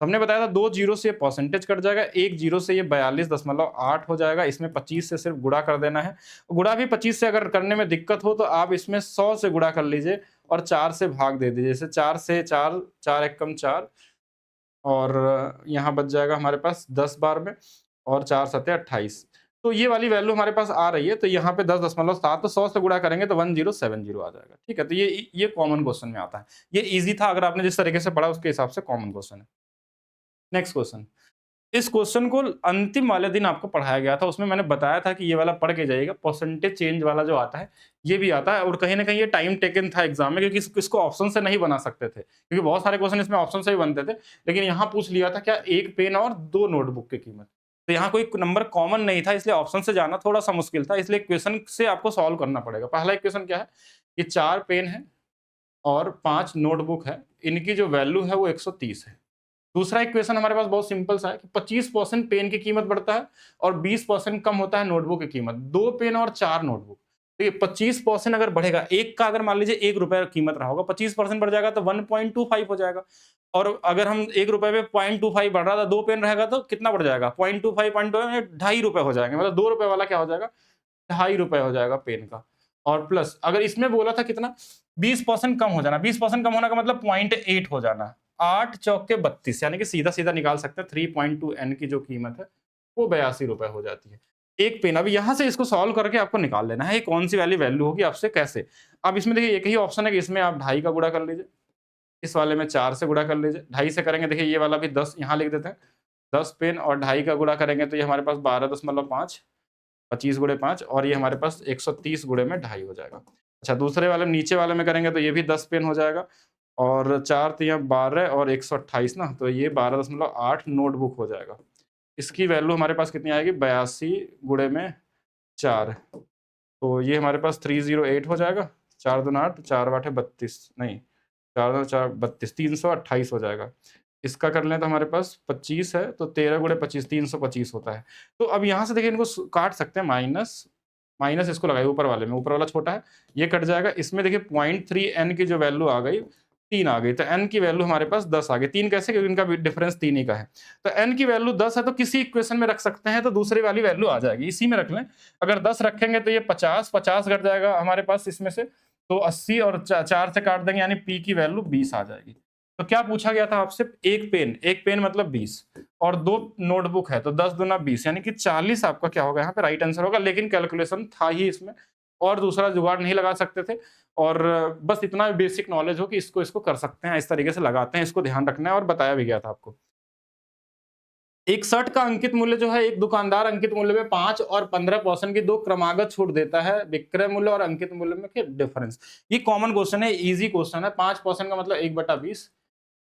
तो हमने बताया था 2 जीरो से परसेंटेज कट जाएगा, 1 जीरो से ये 42.8 हो जाएगा। इसमें 25 से सिर्फ गुणा कर देना है। गुणा भी 25 से अगर करने में दिक्कत हो तो आप इसमें 100 से गुणा कर लीजिए और 4 से भाग दे दीजिए। जैसे 4 से 4, 4 एकम 4 और यहाँ बच जाएगा हमारे पास 10 बार में और 4 सत्ते 28। तो ये वाली वैल्यू हमारे पास आ रही है, तो यहाँ पे 10.7, तो 100 से गुणा करेंगे तो 1070 आ जाएगा। ठीक है, तो ये कॉमन क्वेश्चन में आता है। ये इजी था, अगर आपने जिस तरीके से पढ़ा उसके हिसाब से कॉमन क्वेश्चन है। नेक्स्ट क्वेश्चन, इस क्वेश्चन को अंतिम वाले दिन आपको पढ़ाया गया था, उसमें मैंने बताया था कि ये वाला पढ़ के जाइएगा, परसेंटेज चेंज वाला जो आता है, ये भी आता है और कहीं न कहीं ये टाइम टेकन था एग्ज़ाम में, क्योंकि इसको ऑप्शन से नहीं बना सकते थे, क्योंकि बहुत सारे क्वेश्चन इसमें ऑप्शन से ही बनते थे। लेकिन यहाँ पूछ लिया था क्या 1 पेन और 2 नोटबुक की कीमत। तो यहाँ कोई नंबर कॉमन नहीं था, इसलिए ऑप्शन से जाना थोड़ा-सा मुश्किल था, इसलिए क्वेश्चन से आपको सॉल्व करना पड़ेगा। पहला इक्वेशन क्या है, ये 4 पेन है और 5 नोटबुक है, इनकी जो वैल्यू है वो 130 है। दूसरा इक्वेशन हमारे पास बहुत सिंपल सा है कि 25% पेन की कीमत बढ़ता है और 20% कम होता है नोटबुक की कीमत। 2 पेन और 4 नोटबुक। तो ये 25% अगर बढ़ेगा, एक का अगर मान लीजिए ₹1 कीमत रहा होगा, 25% बढ़ जाएगा तो 1.25 हो जाएगा। और अगर हम ₹1 पे 0.25 बढ़ रहा था, 2 पेन रहेगा तो कितना बढ़ जाएगा? 0.25 ₹2.5 हो जाएंगे, मतलब ₹2 वाला क्या हो जाएगा? ₹2.5 हो जाएगा पेन का। और प्लस अगर इसमें बोला था कितना, 20% कम हो जाना, 20% कम होने का मतलब 0.8 हो जाना। 8 चौके 32, यानी कि सीधा-सीधा निकाल सकते हैं 3.2 एन की जो कीमत है, वो ₹82 हो जाती है। एक पेन, अब यहाँ से इसको सॉल्व करके आपको निकाल लेना है, ये कौन सी वाली वैल्यू होगी आपसे कैसे। अब इसमें देखिए एक ही ऑप्शन है कि इसमें आप 2.5 का गुणा कर लीजिए, इस वाले में 4 से गुणा कर लीजिए, 2.5 से करेंगे, देखिए ये वाला भी 10 यहाँ लिख देते हैं। 10 पेन और 2.5 का गुणा करेंगे तो ये हमारे पास 12.5, 25 गुणे 5 और ये हमारे पास 130 गुणे में 2.5 हो जाएगा। अच्छा, दूसरे वाले नीचे वाले में करेंगे तो ये भी 10 पेन हो जाएगा और 4 तिया 12 और 128 ना, तो ये 12.8 नोटबुक हो जाएगा। इसकी वैल्यू हमारे पास कितनी आएगी, 82 गुणे में 4, तो ये हमारे पास 308 हो जाएगा। 4 दूना 8, 4 8 32, नहीं 4 दूना 4 32, 328 हो जाएगा। इसका कर लें तो हमारे पास 25 है, तो 13 गुणे 25, 325 होता है। तो अब यहाँ से देखिए इनको काट सकते हैं, माइनस माइनस इसको लगाइए ऊपर वाले में, ऊपर वाला छोटा है, ये कट जाएगा। इसमें देखिए 0.3 एन की जो वैल्यू आ गई, 3 आ गई, तो एन की वैल्यू हमारे पास 10 आ गई। 3 कैसे, क्योंकि इनका डिफरेंस 3 ही का है। तो एन की वैल्यू 10 है, तो किसी इक्वेशन में रख सकते हैं तो दूसरी वाली वैल्यू आ जाएगी, इसी में रख लें। अगर 10 रखेंगे तो ये 50 घट जाएगा हमारे पास इसमें से, तो 80 और 4 से काट देंगे, यानी पी की वैल्यू 20 आ जाएगी। तो क्या पूछा गया था आपसे, एक पेन मतलब 20 और 2 नोटबुक है, तो 10 दूना 20, यानी कि 40 आपका क्या होगा यहाँ पे राइट आंसर होगा। लेकिन कैलकुलेशन था ही इसमें, और दूसरा जुगाड़ नहीं लगा सकते थे। और बस इतना बेसिक नॉलेज हो कि इसको इसको कर सकते हैं, इस तरीके से लगाते हैं, इसको ध्यान रखना है, और बताया भी गया था आपको। एक शर्ट का अंकित मूल्य जो है, एक दुकानदार अंकित मूल्य में 5 और 15% की 2 क्रमागत छूट देता है, विक्रय मूल्य और अंकित मूल्य में के डिफरेंस। ये कॉमन क्वेश्चन है, इजी क्वेश्चन है। 5% का मतलब 1/20,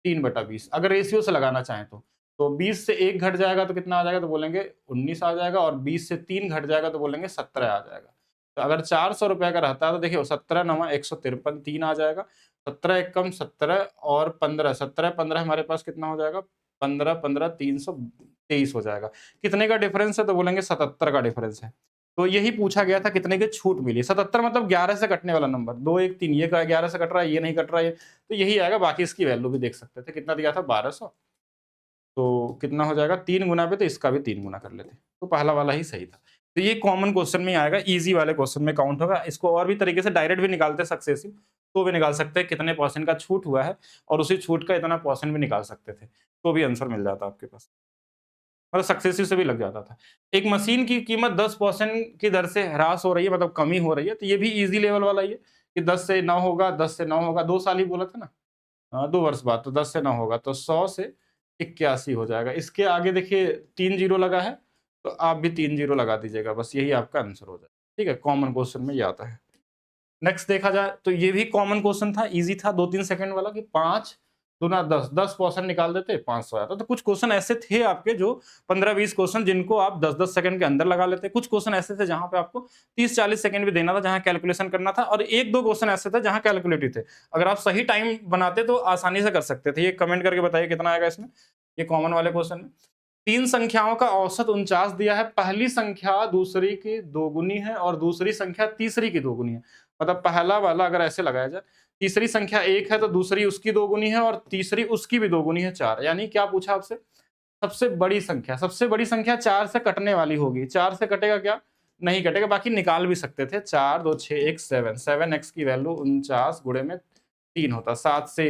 3/20, अगर रेशियो से लगाना चाहें तो 20 से 1 घट जाएगा तो कितना आ जाएगा, तो बोलेंगे 19 आ जाएगा, और 20 से 3 घट जाएगा तो बोलेंगे 17 आ जाएगा। तो अगर 400 रुपए का रहता है तो देखिए 17 9 153, 3 आ जाएगा, 17 एकम 17 और 15, 17 15 हमारे पास कितना हो जाएगा, 15 15 323 हो जाएगा। कितने का डिफरेंस है, तो बोलेंगे 77 का डिफरेंस है। तो यही पूछा गया था, कितने की छूट मिली। 77 मतलब 11 से कटने वाला नंबर, 2 1 3, ये 11 से कट रहा है, ये नहीं कट रहा है, तो यही आएगा। बाकी इसकी वैल्यू भी देख सकते थे, कितना दिया था 1200, तो कितना हो जाएगा 3 गुना पे, तो इसका भी 3 गुना कर लेते, तो पहला वाला ही सही था। तो ये कॉमन क्वेश्चन में ही आएगा, इजी वाले क्वेश्चन में काउंट होगा। इसको और भी तरीके से डायरेक्ट भी निकालते सक्सेसिव, तो भी निकाल सकते हैं कितने परसेंट का छूट हुआ है, और उसी छूट का इतना परसेंट भी निकाल सकते थे, तो भी आंसर मिल जाता आपके पास, मतलब सक्सेसिव से भी लग जाता था। एक मशीन की कीमत 10% की दर से ह्रास हो रही है, मतलब कमी हो रही है, तो ये भी इजी लेवल वाला ही है कि 10 से 9 होगा, 10 से 9 होगा, 2 साल ही बोला था ना, 2 वर्ष बाद, तो 10 से 9 होगा, तो 100 से 81 हो जाएगा। इसके आगे देखिए 3 जीरो लगा है, तो आप भी 3 जीरो लगा दीजिएगा, बस यही आपका आंसर हो जाएगा। ठीक है, कॉमन क्वेश्चन में ये आता है। नेक्स्ट देखा जाए तो ये भी कॉमन क्वेश्चन था, इजी था, 2-3 सेकंड वाला, कि 5 दूना 10, 10% निकाल देते 500 आता। तो कुछ क्वेश्चन ऐसे थे आपके जो 15-20 क्वेश्चन जिनको आप 10-10 सेकंड के अंदर लगा लेते। कुछ क्वेश्चन ऐसे थे जहां पे आपको 30-40 सेकंड भी देना था, जहां कैलकुलेशन करना था, और 1-2 क्वेश्चन ऐसे थे जहां कैलकुलेटिव थे। अगर आप सही टाइम बनाते तो आसानी से कर सकते थे। ये कमेंट करके बताइए कितना आएगा इसमें, ये कॉमन वाले क्वेश्चन में। 3 संख्याओं का औसत 49 दिया है। पहली संख्या दूसरी की दोगुनी है और दूसरी संख्या तीसरी की दोगुनी है। मतलब पहला वाला अगर ऐसे लगाया जाए, तीसरी संख्या 1 है तो दूसरी उसकी दोगुनी है और तीसरी उसकी भी दोगुनी है, 4। यानी क्या पूछा आपसे, सबसे बड़ी संख्या 4 से कटने वाली होगी। 4 से कटेगा क्या, नहीं कटेगा, बाकी निकाल भी सकते थे। 4 2 6 1 7, 7x की वैल्यू 49 गुणे में 3 होता। 7 से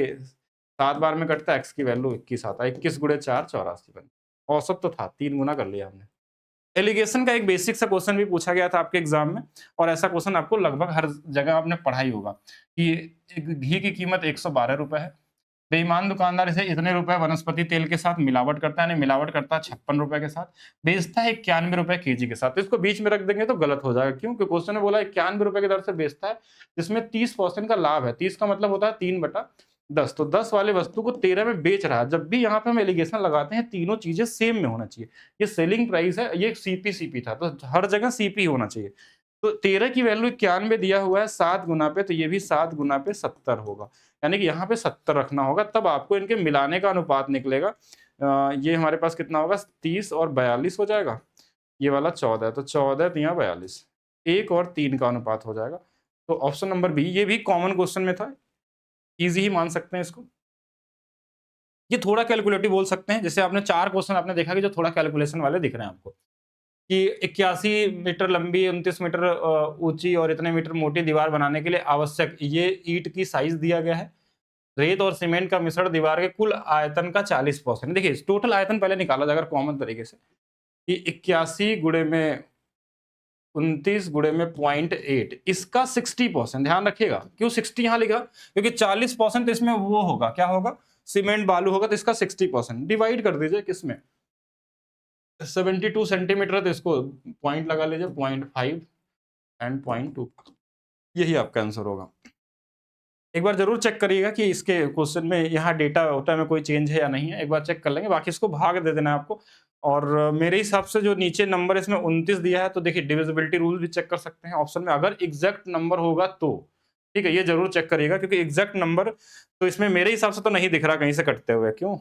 7 बार में कटता है, x की वैल्यू 21 आता। 21 गुणे 4 84 बनता। औसत तो था, 3 गुना कर लिया हमने। एलिगेशन का एक बेसिक सा क्वेश्चन भी पूछा गया था आपके एग्जाम में, और ऐसा क्वेश्चन आपको लगभग हर जगह आपने पढ़ा ही होगा कि एक घी की कीमत ₹112 है, बेईमान दुकानदार इसे इतने रुपए वनस्पति तेल के साथ मिलावट करता है, यानी मिलावट करता है 56 रुपए के साथ, बेचता है 91 रुपए केजी के साथ। तो इसको बीच में रख देंगे तो गलत हो जाएगा। क्यों? क्योंकि क्वेश्चन में बोला 91 रुपए की दर से बेचता है, जिसमें 30% का लाभ है। 30 का मतलब होता है 3/10। तो 10 वाले वस्तु को 13 में बेच रहा है। जब भी यहाँ पे हम एलिगेशन लगाते हैं, तीनों चीजें सेम में होना चाहिए। ये सेलिंग प्राइस है, ये सीपी था, तो हर जगह सीपी होना चाहिए। तो 13 की वैल्यू 91 दिया हुआ है 7 गुना पे, तो ये भी 7 गुना पे 70 होगा। यानी कि यहाँ पे 70 रखना होगा, तब आपको इनके मिलाने का अनुपात निकलेगा। ये हमारे पास कितना होगा, 30 और 42 हो जाएगा। ये वाला 14, तो 14 तिया 42, 1 और 3 का अनुपात हो जाएगा। तो ऑप्शन नंबर बी, ये भी कॉमन क्वेश्चन में था, ईज़ी ही मान सकते हैं इसको। ये थोड़ा कैलकुलेटिव बोल सकते हैं, जैसे आपने 4 क्वेश्चन आपने देखा कि जो थोड़ा कैलकुलेशन वाले दिख रहे हैं आपको, कि 81 मीटर लंबी, 29 मीटर ऊँची और इतने मीटर मोटी दीवार बनाने के लिए आवश्यक ये ईंट की साइज़ दिया गया है। रेत और सीमेंट का मिश्रण दीवार के कुल आयतन का 40%। देखिए, टोटल आयतन पहले निकाला जाए अगर कॉमन तरीके से, कि 81 गुणे में 29 गुणे में 0.8, इसका 60%। ध्यान रखिएगा, क्यों 60 यहाँ लिखा? क्योंकि 40% इसमें वो होगा, क्या होगा, सीमेंट बालू होगा, तो इसका 60% डिवाइड कर दीजिए किसमें, 72 सेंटीमीटर है, तो इसको पॉइंट लगा लीजिए, 0.5 एंड 0.2, यही आपका आंसर होगा। एक बार जरूर चेक करिएगा कि इसके क्वेश्चन में यहाँ डेटा होता है में कोई चेंज है या नहीं है, एक बार चेक कर लेंगे। बाकी इसको भाग दे देना है आपको। और मेरे हिसाब से जो नीचे नंबर इसमें 29 दिया है, तो देखिए डिविजिबिलिटी रूल भी चेक कर सकते हैं ऑप्शन में, अगर एग्जैक्ट नंबर होगा तो। ठीक है, ये जरूर चेक करिएगा, क्योंकि एग्जैक्ट नंबर तो इसमें मेरे हिसाब से तो नहीं दिख रहा कहीं से कटते हुए। क्यों?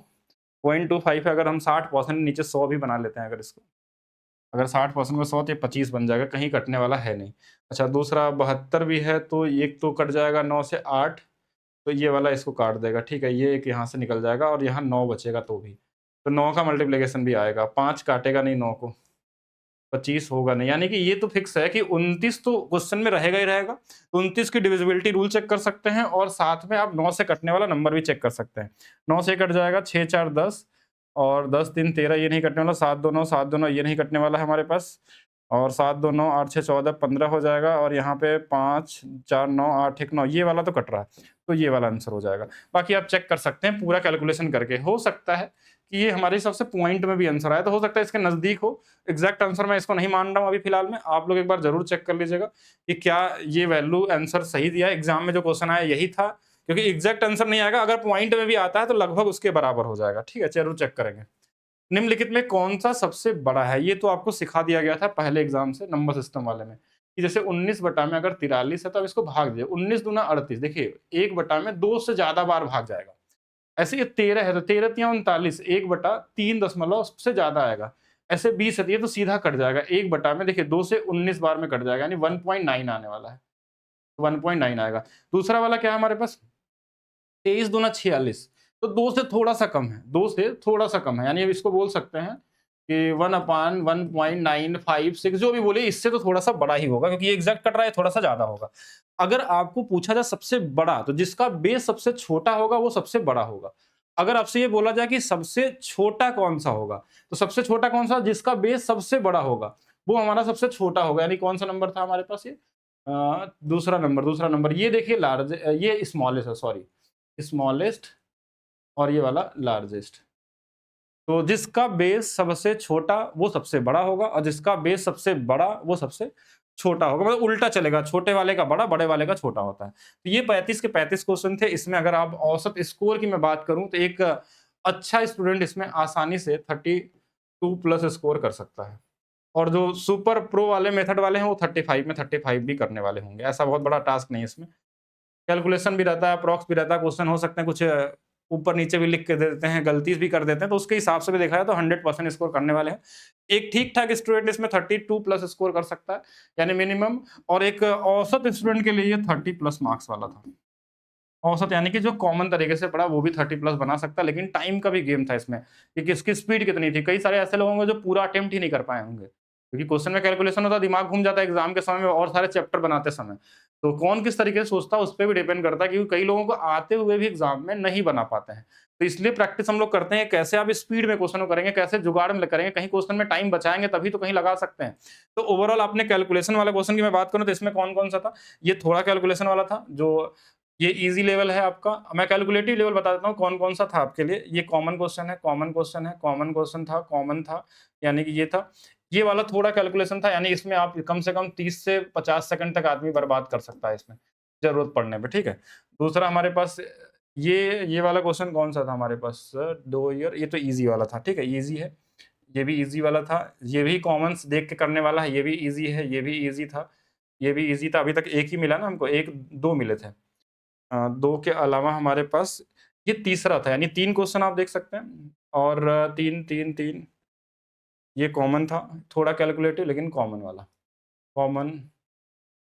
0.25 है, अगर हम 60% नीचे 100 भी बना लेते हैं, अगर इसको, अगर 60% में 100 तो 25 बन जाएगा, कहीं कटने वाला है नहीं। अच्छा, दूसरा 72 भी है, तो एक तो कट जाएगा 9 से 8, तो ये वाला इसको काट देगा। ठीक है, ये एक यहाँ से निकल जाएगा और यहाँ 9 बचेगा, तो भी तो 9 का मल्टीप्लिकेशन भी आएगा, 5 काटेगा नहीं 9 को, 25 होगा नहीं। यानी कि ये तो फिक्स है कि 29 तो क्वेश्चन में रहेगा ही रहेगा। तो 29 की डिविजिबिलिटी रूल चेक कर सकते हैं, और साथ में आप 9 से कटने वाला नंबर भी चेक कर सकते हैं। 9 से कट जाएगा 6 4 10, और 10 3 13, ये नहीं कटने वाला। 7 2 9, 7 2 9, ये नहीं कटने वाला है हमारे पास। और 7 2 9, 8 6 14, 15 हो जाएगा। और यहाँ पे 5 4 9 8 1 9, ये वाला तो कट रहा है, तो ये वाला आंसर हो जाएगा। बाकी आप चेक कर सकते हैं पूरा कैलकुलेशन करके। हो सकता है कि ये हमारे हिसाब से पॉइंट में भी आंसर आया, तो हो सकता है इसके नजदीक हो। एग्जैक्ट आंसर मैं इसको नहीं मान रहा हूँ अभी फिलहाल में। आप लोग एक बार जरूर चेक कर लीजिएगा कि क्या ये वैल्यू आंसर सही दिया है। एग्जाम में जो क्वेश्चन आया यही था, क्योंकि एग्जैक्ट आंसर नहीं आएगा, अगर पॉइंट में भी आता है तो लगभग उसके बराबर हो जाएगा। ठीक है, जरूर चेक करेंगे। निम्नलिखित में कौन सा सबसे बड़ा है? ये तो आपको सिखा दिया गया था पहले एग्जाम से, नंबर सिस्टम वाले में, कि जैसे 19 बटा में अगर 43 है, तो अब इसको भाग दीजिए। 19 दूना 38, देखिए 1 बटा में 2 से ज्यादा बार भाग जाएगा। ऐसे ये 13 है, तो 13 तिया 39, 1 बटा 3 दशमलव से ज्यादा आएगा। ऐसे 20 है, ये तो सीधा कट जाएगा 1 बटा में, देखिए 2 से 19 बार में कट जाएगा, यानी 1.9 आने वाला है, 1.9 आएगा। दूसरा वाला क्या है हमारे पास, 23 दूना 46, तो 2 से थोड़ा सा कम है, 2 से थोड़ा सा कम है, यानी अब इसको बोल सकते हैं कि 1/1.956, जो भी बोले, इससे तो थोड़ा सा बड़ा ही होगा, क्योंकि ये एग्जैक्ट कट रहा है, थोड़ा सा ज्यादा होगा। अगर आपको पूछा जाए सबसे बड़ा, तो जिसका बेस सबसे छोटा होगा वो सबसे बड़ा होगा। अगर आपसे ये बोला जाए कि सबसे छोटा कौन सा होगा, तो सबसे छोटा कौन सा, जिसका बेस सबसे बड़ा होगा वो हमारा सबसे छोटा होगा। यानी कौन सा नंबर था हमारे पास, ये दूसरा नंबर ये देखिए, लार्ज, ये स्मॉलेस्ट है, सॉरी स्मॉलेस्ट, और ये वाला लार्जेस्ट। तो जिसका बेस सबसे छोटा वो सबसे बड़ा होगा, और जिसका बेस सबसे बड़ा वो सबसे छोटा होगा। मतलब उल्टा चलेगा, छोटे वाले का बड़ा, बड़े वाले का छोटा होता है। तो ये 35 के 35 क्वेश्चन थे। इसमें अगर आप औसत स्कोर की मैं बात करूं, तो एक अच्छा स्टूडेंट इसमें आसानी से 32 प्लस स्कोर कर सकता है, और जो सुपर प्रो वाले मेथड वाले हैं वो 35 में 35 भी करने वाले होंगे। ऐसा बहुत बड़ा टास्क नहीं है इसमें, कैलकुलेशन भी रहता है, अप्रॉक्स भी रहता है, क्वेश्चन हो सकते हैं कुछ ऊपर नीचे भी लिख के दे देते हैं, गलती भी कर देते हैं, तो उसके हिसाब से भी देखा जाए तो 100% स्कोर करने वाले हैं। एक ठीक ठाक स्टूडेंट इसमें 32 प्लस स्कोर कर सकता है, यानी मिनिमम। और एक औसत स्टूडेंट के लिए ये 30 प्लस मार्क्स वाला था। औसत यानी कि जो कॉमन तरीके से पढ़ा वो भी 30 प्लस बना सकता है, लेकिन टाइम का भी गेम था इसमें कि किसकी स्पीड कितनी थी। कई सारे ऐसे लोग होंगे जो पूरा अटेम्प्ट ही नहीं कर पाए होंगे, क्योंकि क्वेश्चन में कैलकुलेशन होता है, दिमाग घूम जाता है एग्जाम के समय में और सारे चैप्टर बनाते समय। तो कौन किस तरीके से सोचता है उस पर भी डिपेंड करता है, क्योंकि कई लोगों को आते हुए भी एग्जाम में नहीं बना पाते हैं। तो इसलिए प्रैक्टिस हम लोग करते हैं, कैसे आप स्पीड में क्वेश्चन को करेंगे, कैसे जुगाड़ में करेंगे, कहीं क्वेश्चन में टाइम बचाएंगे तभी तो कहीं लगा सकते हैं। तो ओवरऑल आपने कैलकुलेशन वाला क्वेश्चन की मैं बात करूं तो इसमें कौन कौन सा था, ये थोड़ा कैलकुलेशन वाला था, जो ये ईज़ी लेवल है आपका। मैं कैलकुलेटिव लेवल बता देता हूँ कौन-कौन सा था आपके लिए। ये कॉमन क्वेश्चन है, कॉमन क्वेश्चन है, कॉमन क्वेश्चन था, कॉमन था, यानी कि ये था। ये वाला थोड़ा कैलकुलेशन था, यानी इसमें आप कम से कम 30 से 50 सेकंड तक आदमी बर्बाद कर सकता है इसमें, ज़रूरत पड़ने पे, ठीक है। दूसरा हमारे पास ये वाला क्वेश्चन कौन-सा था हमारे पास, डू ईयर, ये तो ईज़ी वाला था, ठीक है, ईज़ी है। ये भी ईज़ी वाला था, ये भी कॉमन्स देख के करने वाला है, ये भी ईज़ी है, ये भी ईज़ी था, ये भी ईज़ी था। अभी तक 1 ही मिला ना हमको, 1-2 मिले थे। 2 के अलावा हमारे पास ये तीसरा था, यानी 3 क्वेश्चन आप देख सकते हैं और 3, 3, 3 ये कॉमन था, थोड़ा कैलकुलेटिव लेकिन कॉमन वाला। कॉमन,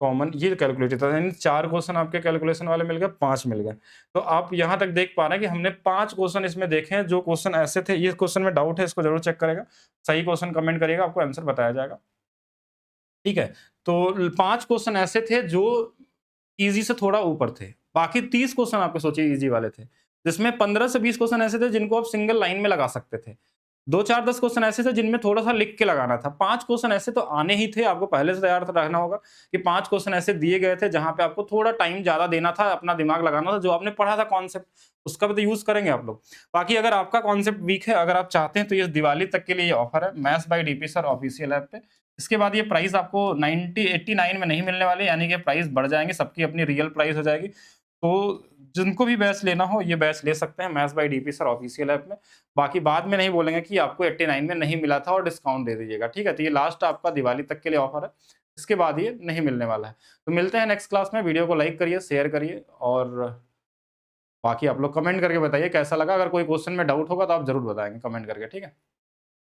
कॉमन ये कैलकुलेटिव था, यानी 4 क्वेश्चन आपके कैलकुलेशन वाले मिल गए, 5 मिल गए। तो आप यहाँ तक देख पा रहे हैं कि हमने 5 क्वेश्चन इसमें देखे हैं, जो क्वेश्चन ऐसे थे, ये क्वेश्चन में डाउट है, इसको ज़रूर चेक करेगा। सही क्वेश्चन कमेंट करिएगा, आपको आंसर बताया जाएगा। ठीक है? तो 5 क्वेश्चन ऐसे थे जो ईज़ी से थोड़ा ऊपर थे। बाकी 30 क्वेश्चन आपके सोचिए ईज़ी वाले थे, जिसमें 15 से 20 क्वेश्चन ऐसे थे जिनको आप सिंगल लाइन में लगा सकते थे। 2, 4, 10 क्वेश्चन ऐसे थे जिनमें थोड़ा-सा लिख के लगाना था। 5 क्वेश्चन ऐसे तो आने ही थे, आपको पहले से तैयार रहना होगा कि 5 क्वेश्चन ऐसे दिए गए थे जहाँ पे आपको थोड़ा टाइम ज़्यादा देना था, अपना दिमाग लगाना था, जो आपने पढ़ा था कॉन्सेप्ट, उसका भी तो यूज़ करेंगे आप लोग। बाकी अगर आपका कॉन्सेप्ट वीक है, अगर आप चाहते हैं तो ये दिवाली तक के लिए ये ऑफर है, maths by DP sir official app पे। इसके बाद ये प्राइस आपको 90 89 में नहीं मिलने वाले, यानी कि प्राइस बढ़ जाएँगे, सबकी अपनी रियल प्राइस हो जाएगी। तो जिनको भी बैच लेना हो, ये बैच ले सकते हैं maths by DP sir official app में। बाकी बाद में नहीं बोलेंगे कि आपको 89 में नहीं मिला था और डिस्काउंट दे दीजिएगा, ठीक है? तो ये लास्ट आपका दिवाली तक के लिए ऑफर है, इसके बाद ये नहीं मिलने वाला है। तो मिलते हैं नेक्स्ट क्लास में, वीडियो को लाइक करिए, शेयर करिए और बाकी आप लोग कमेंट करके बताइए कैसा लगा? अगर कोई क्वेश्चन में डाउट होगा तो आप ज़रूर बताएँगे कमेंट करके, ठीक है?